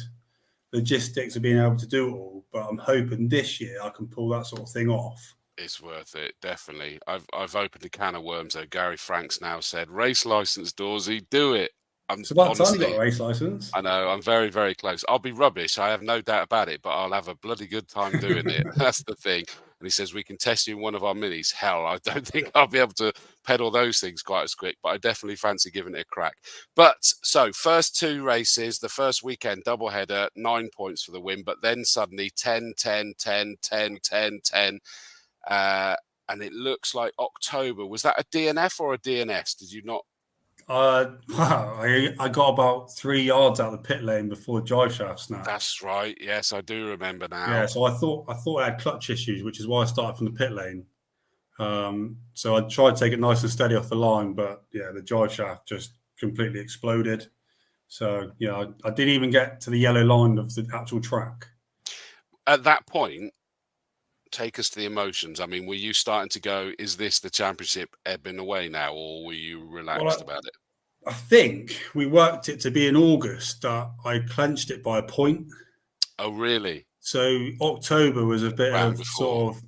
logistics of being able to do it all. But I'm hoping this year I can pull that sort of thing off. It's worth it, definitely. I've opened a can of worms though. Gary Franks now said, race license, Dawesy, do it. It's about time you got a race license. I know, I'm very, very close. I'll be rubbish, I have no doubt about it, but I'll have a bloody good time doing it. That's the thing. And he says, we can test you in one of our minis. Hell, I don't think I'll be able to pedal those things quite as quick, but I definitely fancy giving it a crack. But so first two races, the first weekend doubleheader, 9 points for the win, but then suddenly 10, 10, 10, 10, 10, 10. And it looks like October. Was that a DNF or a DNS? Did you not? I got about 3 yards out of the pit lane before the drive shaft snapped. That's right. Yes, I do remember now. Yeah, so I thought I had clutch issues, which is why I started from the pit lane. So I tried to take it nice and steady off the line, but yeah, the drive shaft just completely exploded. So yeah, I didn't even get to the yellow line of the actual track. At that point, take us to the emotions. I mean, were you starting to go, is this the championship ebbing away now, or were you relaxed about it? I think we worked it to be in August that I clenched it by a point. Oh, really? So October was a bit of sort of,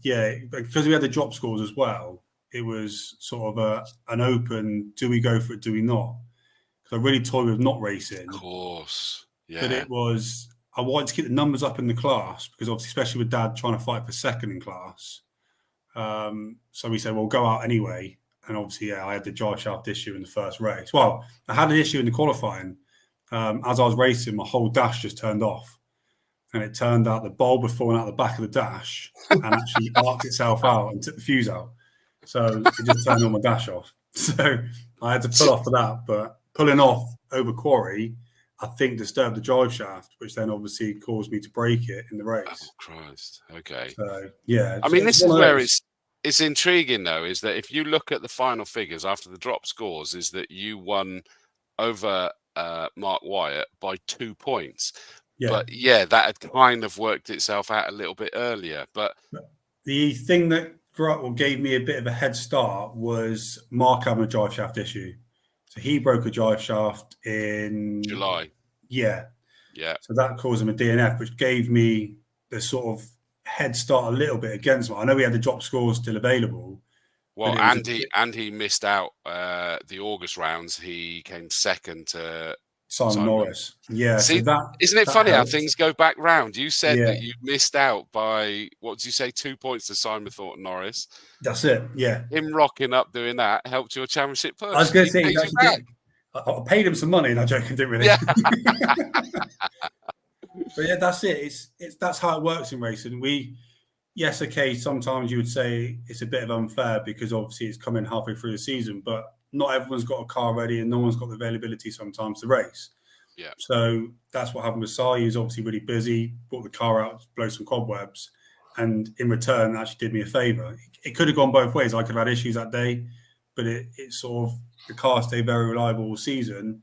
because we had the drop scores as well, it was sort of an open, do we go for it, do we not? Because I really toyed with not racing. Of course, yeah. But I wanted to keep the numbers up in the class, because obviously, especially with Dad trying to fight for second in class. So we said, well, go out anyway. And obviously, I had the drive shaft issue in the first race. Well, I had an issue in the qualifying. As I was racing, my whole dash just turned off. And it turned out the bulb had fallen out the back of the dash and actually arced itself out and took the fuse out. So it just turned all my dash off. So I had to pull off for that. But pulling off over quarry, I think, disturbed the drive shaft, which then obviously caused me to break it in the race. Oh, Christ. Okay. So, yeah. I mean, this is where it's intriguing, though, is that if you look at the final figures after the drop scores, is that you won over Mark Wyatt by 2 points. Yeah. But, yeah, that had kind of worked itself out a little bit earlier. But the thing that gave me a bit of a head start was Mark having a drive shaft issue. So he broke a drive shaft in July. Yeah. Yeah. So that caused him a DNF, which gave me the sort of head start a little bit against him. I know we had the drop scores still available. Well, Andy missed out the August rounds. He came second to Simon Norris. Yeah. See, so isn't it funny how things go back round? You said that you missed out by, what did you say, 2 points to Simon Thornton Norris. That's it. Yeah. Him rocking up doing that helped your championship push. I was going to say, I paid him some money, and I joking, didn't really. Yeah. But yeah, that's it. That's how it works in racing. Sometimes you would say it's a bit of unfair because obviously it's coming halfway through the season, but not everyone's got a car ready and no one's got the availability sometimes to race. Yeah. So that's what happened with Si. He was obviously really busy, brought the car out to blow some cobwebs, and in return actually did me a favour. It could have gone both ways. I could have had issues that day, but it sort of, the car stayed very reliable all season,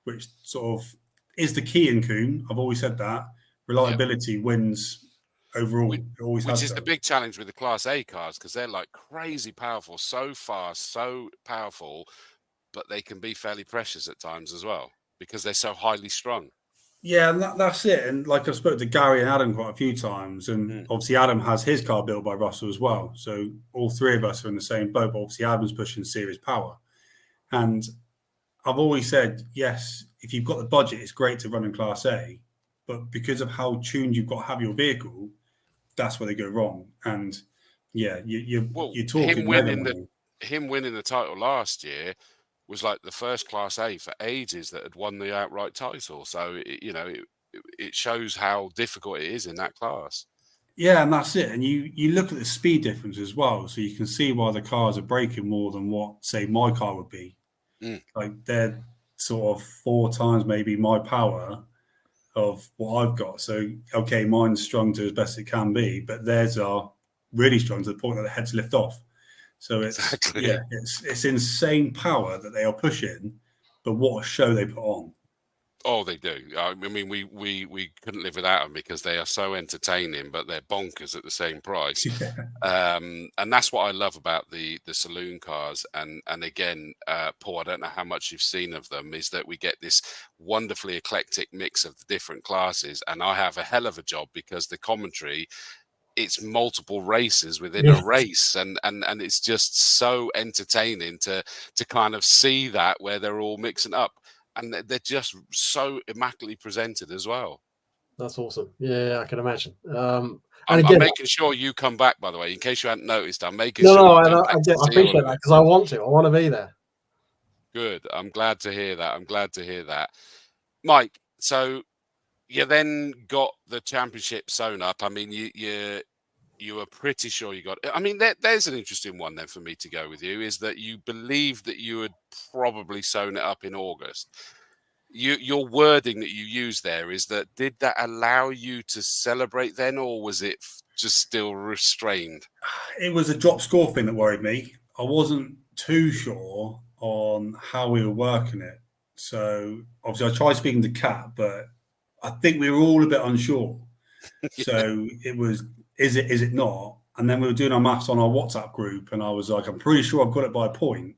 which sort of is the key in Combe. I've always said that. Reliability wins overall. Which is the big challenge with the Class A cars, because they're like crazy powerful, so fast, so powerful, but they can be fairly precious at times as well because they're so highly strung. Yeah, and that's it. And like I've spoken to Gary and Adam quite a few times, and obviously Adam has his car built by Russell as well. So all three of us are in the same boat, but obviously Adam's pushing series power. And I've always said, yes, if you've got the budget, it's great to run in Class A, but because of how tuned you've got to have your vehicle, that's where they go wrong. And yeah, you're talking mega money. Him winning the title last year was like the first Class A for ages that had won the outright title. So it shows how difficult it is in that class. Yeah, and that's it. And you look at the speed difference as well, so you can see why the cars are braking more than what, say, my car would be. Like they're sort of 4 times maybe my power of what I've got. So okay, mine's strung to as best it can be, but theirs are really strung to the point that the heads lift off. So it's it's insane power that they are pushing, but what a show they put on. Oh, they do. I mean, we couldn't live without them because they are so entertaining, but they're bonkers at the same price. And that's what I love about the saloon cars. And again, Paul, I don't know how much you've seen of them, is that we get this wonderfully eclectic mix of the different classes. And I have a hell of a job because the commentary, it's multiple races within a race, and it's just so entertaining to kind of see that where they're all mixing up. And they're just so immaculately presented as well. That's awesome. Yeah, I can imagine. I'm making sure you come back, by the way, in case you hadn't noticed. I'm making sure. I appreciate that because I want to. I want to be there. Good. I'm glad to hear that. Mike, so you then got the championship sewn up. I mean, you were pretty sure you got it. I mean, there's an interesting one then for me to go with you, is that you believe that you had probably sewn it up in August. Your wording that you use there is that, did that allow you to celebrate then, or was it just still restrained? It was a drop score thing that worried me. I wasn't too sure on how we were working it. So obviously I tried speaking to Kat, but I think we were all a bit unsure. So it was, is it not? And then we were doing our maths on our WhatsApp group, and I was like, I'm pretty sure I've got it by a point,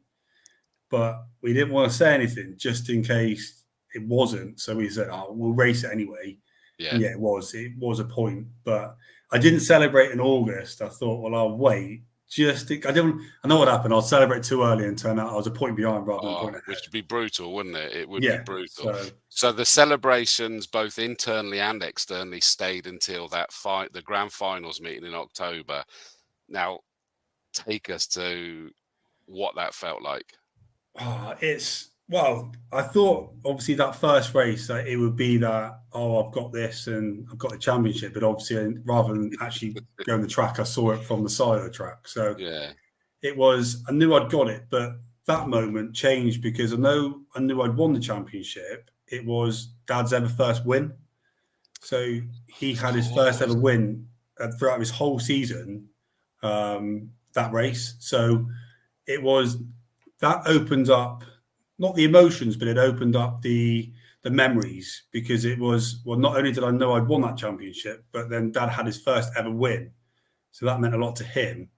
but we didn't want to say anything just in case it wasn't. So we said, oh, we'll race it anyway. Yeah, it was a point, but I didn't celebrate in August. I thought, well, I'll wait. I know what happened. I'll celebrate too early and turn out I was a point behind rather than a point ahead. Which would be brutal, wouldn't it? It would be brutal. So the celebrations, both internally and externally, stayed until the grand finals meeting in October. Now, take us to what that felt like. I thought obviously that first race that it would be that, I've got this and I've got the championship, but obviously rather than actually going the track, I saw it from the side of the track. So it was, I knew I'd got it, but that moment changed because I knew I'd won the championship. It was Dad's ever first win. So he had his first ever win throughout his whole season, that race. So that opened up, not the emotions, but it opened up the memories, because it was, well, not only did I know I'd won that championship, but then Dad had his first ever win. So that meant a lot to him.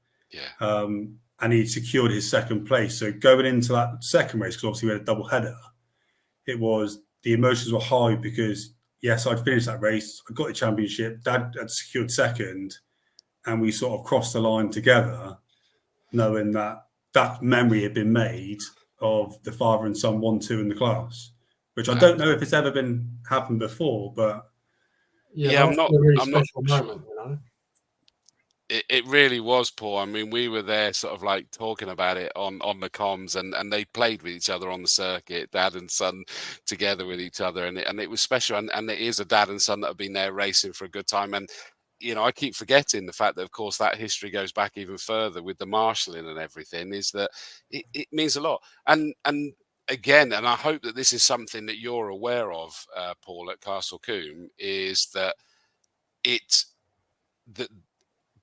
And he secured his second place. So going into that second race, because obviously we had a double header, the emotions were high because, yes, I'd finished that race. I got the championship. Dad had secured second, and we sort of crossed the line together, knowing that memory had been made of the father and son 1-2 in the class, which I don't know if it's ever happened before, but I'm not. Moment, you know? It really was, Paul. I mean, we were there sort of like talking about it on the comms, and they played with each other on the circuit, dad and son together with each other, and it was special. And it is a dad and son that have been there racing for a good time. And I keep forgetting the fact that, of course, that history goes back even further with the marshalling and everything, is that it means a lot. And again, and I hope that this is something that you're aware of, Paul, at Castle Combe, is that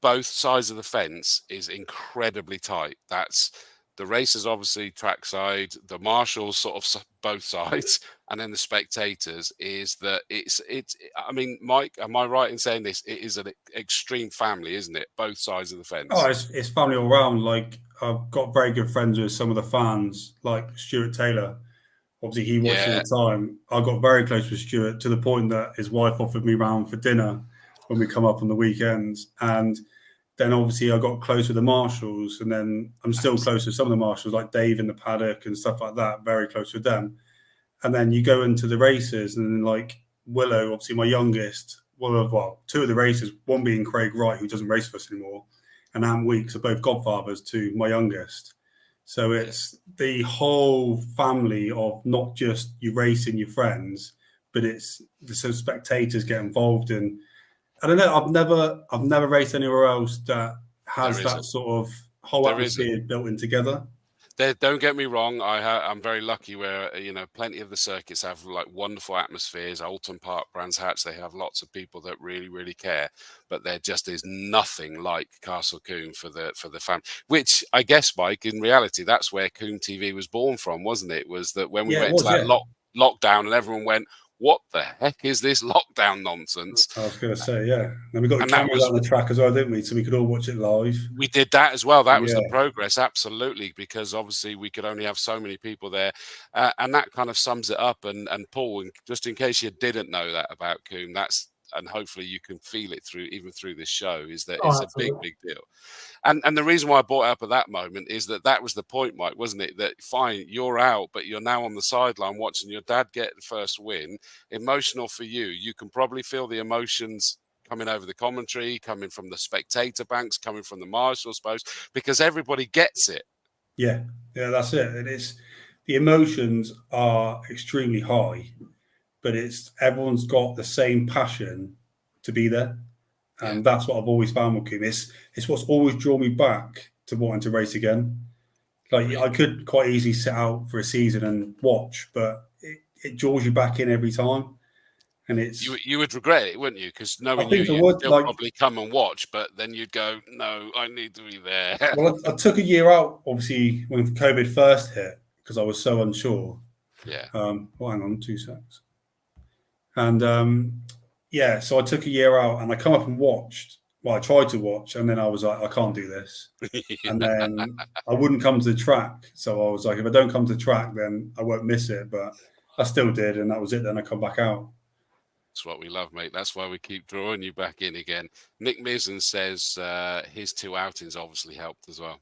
both sides of the fence is incredibly tight. That's the racers, obviously trackside, the marshals sort of both sides, and then the spectators. Is that it's I mean, Mike, am I right in saying this? It is an extreme family, isn't it? Both sides of the fence. Oh, it's family all around. Like, I've got very good friends with some of the fans, like Stuart Taylor. Obviously, he watches all the time. I got very close with Stuart to the point that his wife offered me round for dinner when we come up on the weekends, and then obviously I got close with the marshals, and then I'm still close with some of the marshals, like Dave in the paddock and stuff like that, very close with them. And then you go into the races, and then like Willow, obviously my youngest, well, two of the races, one being Craig Wright, who doesn't race for us anymore, and Anne Weeks are both godfathers to my youngest. So it's the whole family of not just you racing your friends, but it's the sort of spectators get involved in. I don't know. I've never raced anywhere else that has that sort of whole atmosphere built in together. Don't get me wrong. I'm very lucky where plenty of the circuits have like wonderful atmospheres. Alton Park, Brands Hatch, they have lots of people that really, really care. But there just is nothing like Castle Combe for the family. Which I guess, Mike, in reality, that's where Combe TV was born from, wasn't it? Was that when we went into that lockdown and everyone went, what the heck is this lockdown nonsense? I was going to say, yeah. Then we got the cameras on the track as well, didn't we? So we could all watch it live. We did that as well. That was the progress, absolutely, because obviously we could only have so many people there. And that kind of sums it up. And Paul, just in case you didn't know that about Combe, and hopefully you can feel it even through this show, is that it's a big deal. And the reason why I brought it up at that moment is that was the point, Mike, wasn't it? That fine, you're out, but you're now on the sideline watching your dad get the first win. Emotional for you. You can probably feel the emotions coming over the commentary, coming from the spectator banks, coming from the marshals post, because everybody gets it. Yeah, that's it. And the emotions are extremely high, but everyone's got the same passion to be there. And that's what I've always found with Combe. It's what's always drawn me back to wanting to race again. Like I could quite easily sit out for a season and watch, but it draws you back in every time. And you would regret it, wouldn't you? Because knowing you'd still probably come and watch, but then you'd go, no, I need to be there. Well, I took a year out, obviously, when COVID first hit, because I was so unsure. Yeah. Hang on 2 seconds. And so I took a year out and I come up and watched. Well, I tried to watch, and then I was like, I can't do this. And then I wouldn't come to the track. So I was like, if I don't come to the track, then I won't miss it. But I still did, and that was it. Then I come back out. That's what we love, mate. That's why we keep drawing you back in again. Nick Mizzen says his 2 outings obviously helped as well.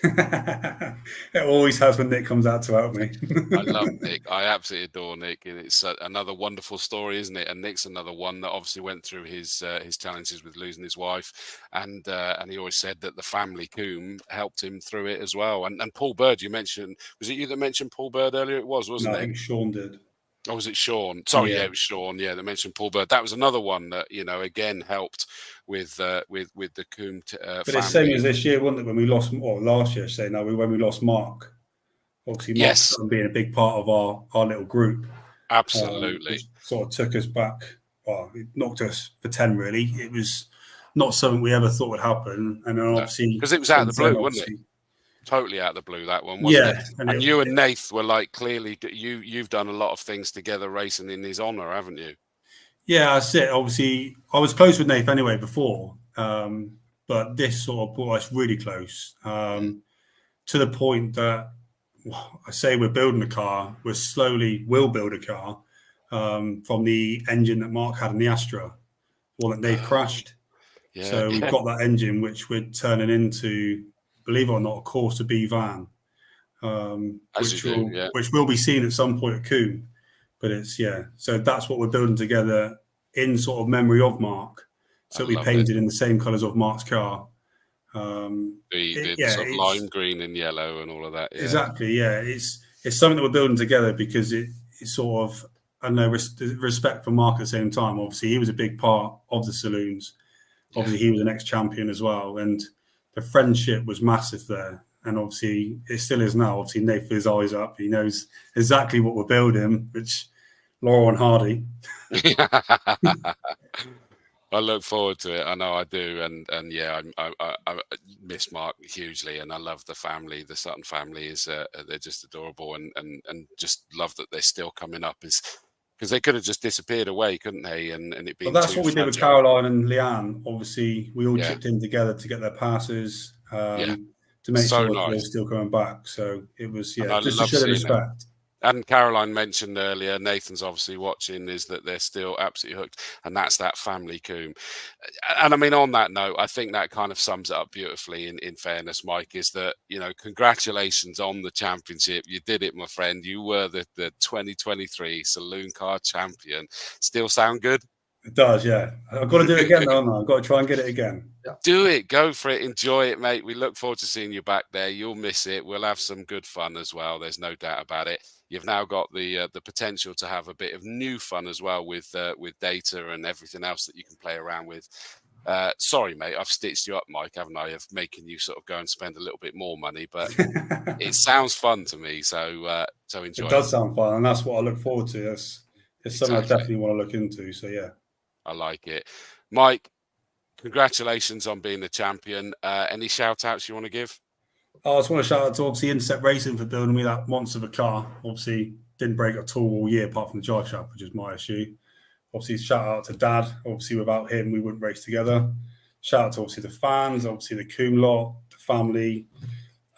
It always has when Nick comes out to help me. I love Nick. I absolutely adore Nick. And it's another wonderful story, isn't it? And Nick's another one that obviously went through his challenges with losing his wife. And he always said that the family Combe helped him through it as well. And Paul Bird, you mentioned, was it you that mentioned Paul Bird earlier? It wasn't it? I think Shaun did. Oh, was it Shaun? Sorry, it was Shaun. Yeah, they mentioned Paul Bird. That was another one that again helped with the Combe family. But it's same as this year, wasn't it? When we lost, or last year, when we lost Mark. Obviously, Mark's being a big part of our little group. Absolutely, sort of took us back. Well, it knocked us for 10. Really, it was not something we ever thought would happen. And then obviously, because it was out of the blue, wasn't it? Totally out of the blue, that one, wasn't it? And you and Nath were like, clearly, you've done a lot of things together racing in his honour, haven't you? Yeah, that's it. Obviously, I was close with Nath anyway before, but this sort of brought us really close to the point that I say we're building a car, we'll build a car from the engine that Mark had in the Astra, one that Nath crashed. Yeah, so we've got that engine, which we're turning into, believe it or not, a Corsa B van, which will be seen at some point at Combe. But so that's what we're building together in sort of memory of Mark. So we painted in the same colours of Mark's car. The sort of lime green and yellow and all of that. Yeah. Exactly, yeah. It's something that we're building together because it's sort of, I know, respect for Mark at the same time. Obviously, he was a big part of the saloons. Obviously, he was an ex-champion as well. And the friendship was massive there. And obviously, it still is now. Obviously, Nate with his eyes up. He knows exactly what we're building, which Laurel and Hardy. I look forward to it. I know I do. And yeah, I miss Mark hugely. And I love the family. The Sutton family they're just adorable. And just love that they're still coming up. Because they could have just disappeared away, couldn't they? And it being that's what we did with Caroline and Leanne. Obviously, we all chipped in together to get their passes. To make sure they're still coming back. So it was, just to show the respect. And Caroline mentioned earlier, Nathan's obviously watching, is that they're still absolutely hooked, and that's that family Combe. And I mean, on that note, I think that kind of sums it up beautifully. In fairness, Mike, is that, you know, congratulations on the championship. You did it, my friend. You were the 2023 Saloon Car Champion. Still sound good? It does, yeah. I've got to do it again, though, haven't I? I've got to try and get it again. Do it. Go for it. Enjoy it, mate. We look forward to seeing you back there. You'll miss it. We'll have some good fun as well. There's no doubt about it. You've now got the potential to have a bit of new fun as well with data and everything else that you can play around with. Sorry, mate, I've stitched you up, Mike, haven't I, of making you sort of go and spend a little bit more money, but it sounds fun to me, so enjoy it. It does sound fun, and that's what I look forward to. It's something I definitely want to look into, so yeah. I like it. Mike, congratulations on being the champion. Any shout-outs you want to give? I just want to shout out to, obviously, Intercept Racing for building me that monster of a car. Obviously, didn't break at all year, apart from the drive shaft, which is my issue. Obviously, shout out to Dad. Obviously, without him, we wouldn't race together. Shout out to, obviously, the fans, obviously, the Combe lot, the family.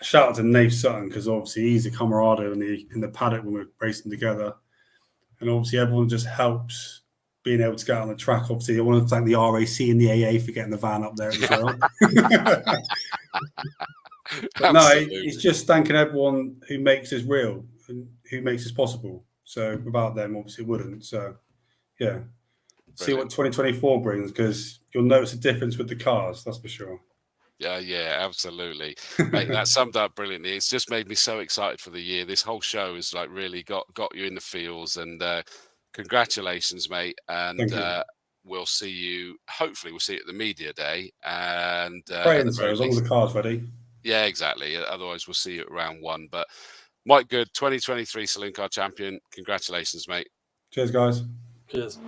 A shout out to Nate Sutton, because obviously he's a camarader in the paddock when we're racing together. And obviously, everyone just helps being able to get on the track. Obviously, I want to thank the RAC and the AA for getting the van up there as well. But no, it's just thanking everyone who makes this real and who makes this possible. So without them, obviously, it wouldn't. So, yeah. Brilliant. See what 2024 brings, because you'll notice a difference with the cars, that's for sure. Yeah, absolutely. Mate, that summed up brilliantly. It's just made me so excited for the year. This whole show has like really got you in the feels, and congratulations, mate. And we'll see you. Hopefully, we'll see you at the media day. And as long as the car's ready. Yeah, exactly. Otherwise, we'll see you at round 1. But Mike Good, 2023 Saloon Car Champion. Congratulations, mate. Cheers, guys. Cheers.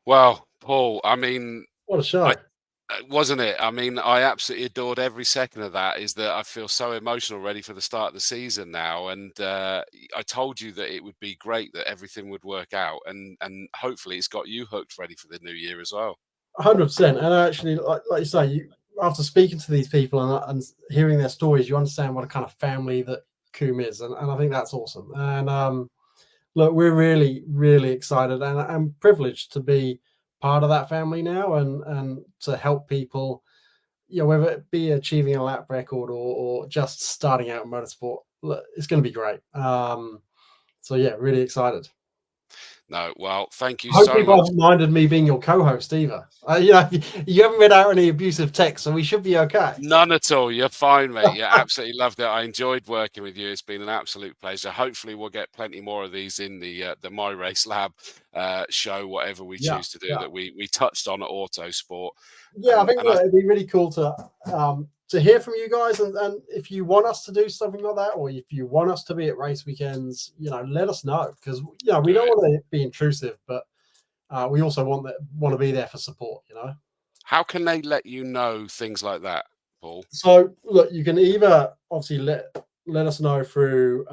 Well, Paul, I mean, what a show. Wasn't it? I mean, I absolutely adored every second of that. Is that I feel so emotional, ready for the start of the season now. And I told you that it would be great, that everything would work out, and hopefully it's got you hooked, ready for the new year as well. 100%. And actually, like you say, after speaking to these people and hearing their stories, you understand what a kind of family that Combe is, and I think that's awesome. And look, we're really, really excited and privileged to be part of that family now, and to help people, you know, whether it be achieving a lap record or just starting out in motorsport. Look, it's going to be great. So yeah, really excited. No, well, thank you so much. I hope people haven't minded me being your co-host either. You know, you haven't read out any abusive texts, so we should be okay. None at all. You're fine, mate. You absolutely loved it. I enjoyed working with you. It's been an absolute pleasure. Hopefully, we'll get plenty more of these in the MyRaceLab show, whatever we choose to do. That we touched on at Autosport. Yeah, I think it'd be really cool to hear from you guys, and if you want us to do something like that, or if you want us to be at race weekends, you know, let us know, because you know, we don't want to be intrusive, but we also want to be there for support, you know. How can they let you know things like that, Paul? So look, you can either obviously let us know through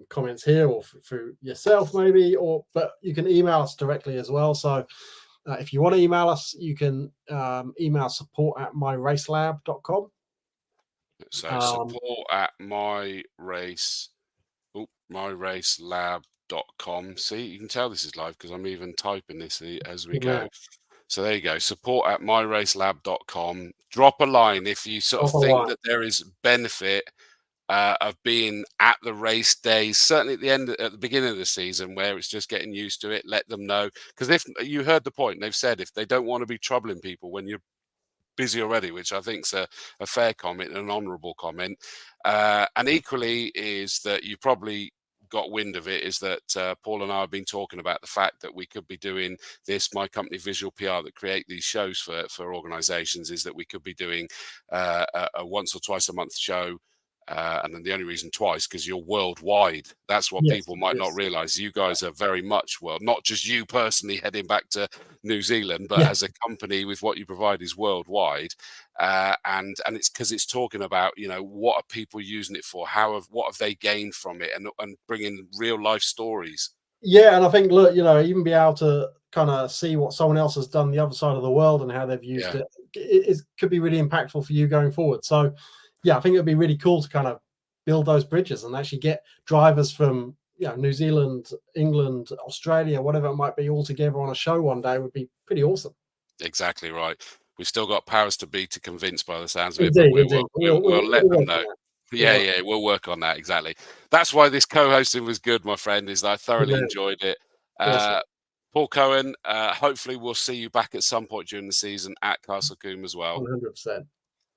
comments here, or through yourself maybe, but you can email us directly as well. So if you want to email us, you can email support@myracelab.com. So support at myracelab.com. See, you can tell this is live because I'm even typing this as we go. So there you go, support@myracelab.com. Drop a line if you sort of think that there is benefit of being at the race days, certainly at the beginning of the season, where it's just getting used to it. Let them know, because if you heard the point, they've said if they don't want to be troubling people when you're busy already, which I think is a fair comment and an honourable comment. And equally is that you probably got wind of it, is that Paul and I have been talking about the fact that we could be doing this, my company Visual PR that create these shows for organisations, is that we could be doing a once or twice a month show. And then the only reason twice, because you're worldwide. That's what people might not realise. You guys are very much not just you personally heading back to New Zealand, but as a company with what you provide is worldwide. And it's because it's talking about, you know, what are people using it for? What have they gained from it? And bringing real life stories. Yeah, and I think, look, even be able to kind of see what someone else has done the other side of the world and how they've used it could be really impactful for you going forward. So, yeah, I think it'd be really cool to kind of build those bridges and actually get drivers from New Zealand, England, Australia, whatever it might be, all together on a show one day would be pretty awesome. Exactly right. We've still got powers to be to convince by the sounds of it, Indeed, but we'll let them know. Yeah, we'll work on that. Exactly. That's why this co-hosting was good, my friend, is that I thoroughly enjoyed it. Awesome. Paul Coen, hopefully we'll see you back at some point during the season at Castle Combe as well. 100%.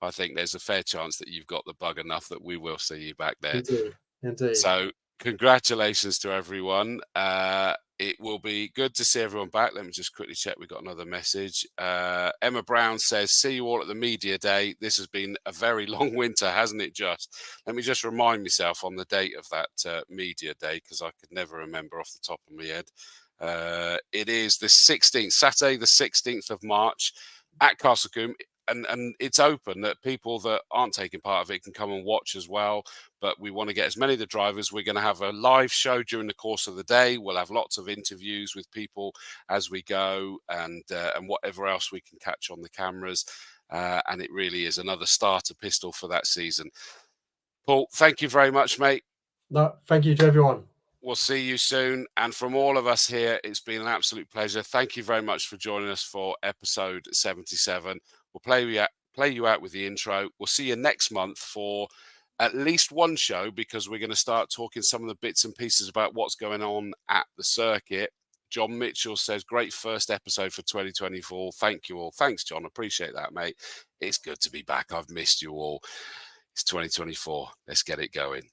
I think there's a fair chance that you've got the bug enough that we will see you back there. Indeed. So congratulations to everyone. It will be good to see everyone back. Let me just quickly check. We've got another message. Emma Brown says, see you all at the media day. This has been a very long winter, hasn't it just? Let me just remind myself on the date of that media day, because I could never remember off the top of my head. It is the 16th, Saturday, the 16th of March at Castle Combe. And it's open that people that aren't taking part of it can come and watch as well. But we want to get as many of the drivers. We're going to have a live show during the course of the day. We'll have lots of interviews with people as we go, and whatever else we can catch on the cameras. And it really is another starter pistol for that season. Paul, thank you very much, mate. No, thank you to everyone. We'll see you soon. And from all of us here, it's been an absolute pleasure. Thank you very much for joining us for episode 77. We'll play you out with the intro. We'll see you next month for at least one show, because we're going to start talking some of the bits and pieces about what's going on at the circuit. John Mitchell says, great first episode for 2024. Thank you all. Thanks, John. Appreciate that, mate. It's good to be back. I've missed you all. It's 2024. Let's get it going.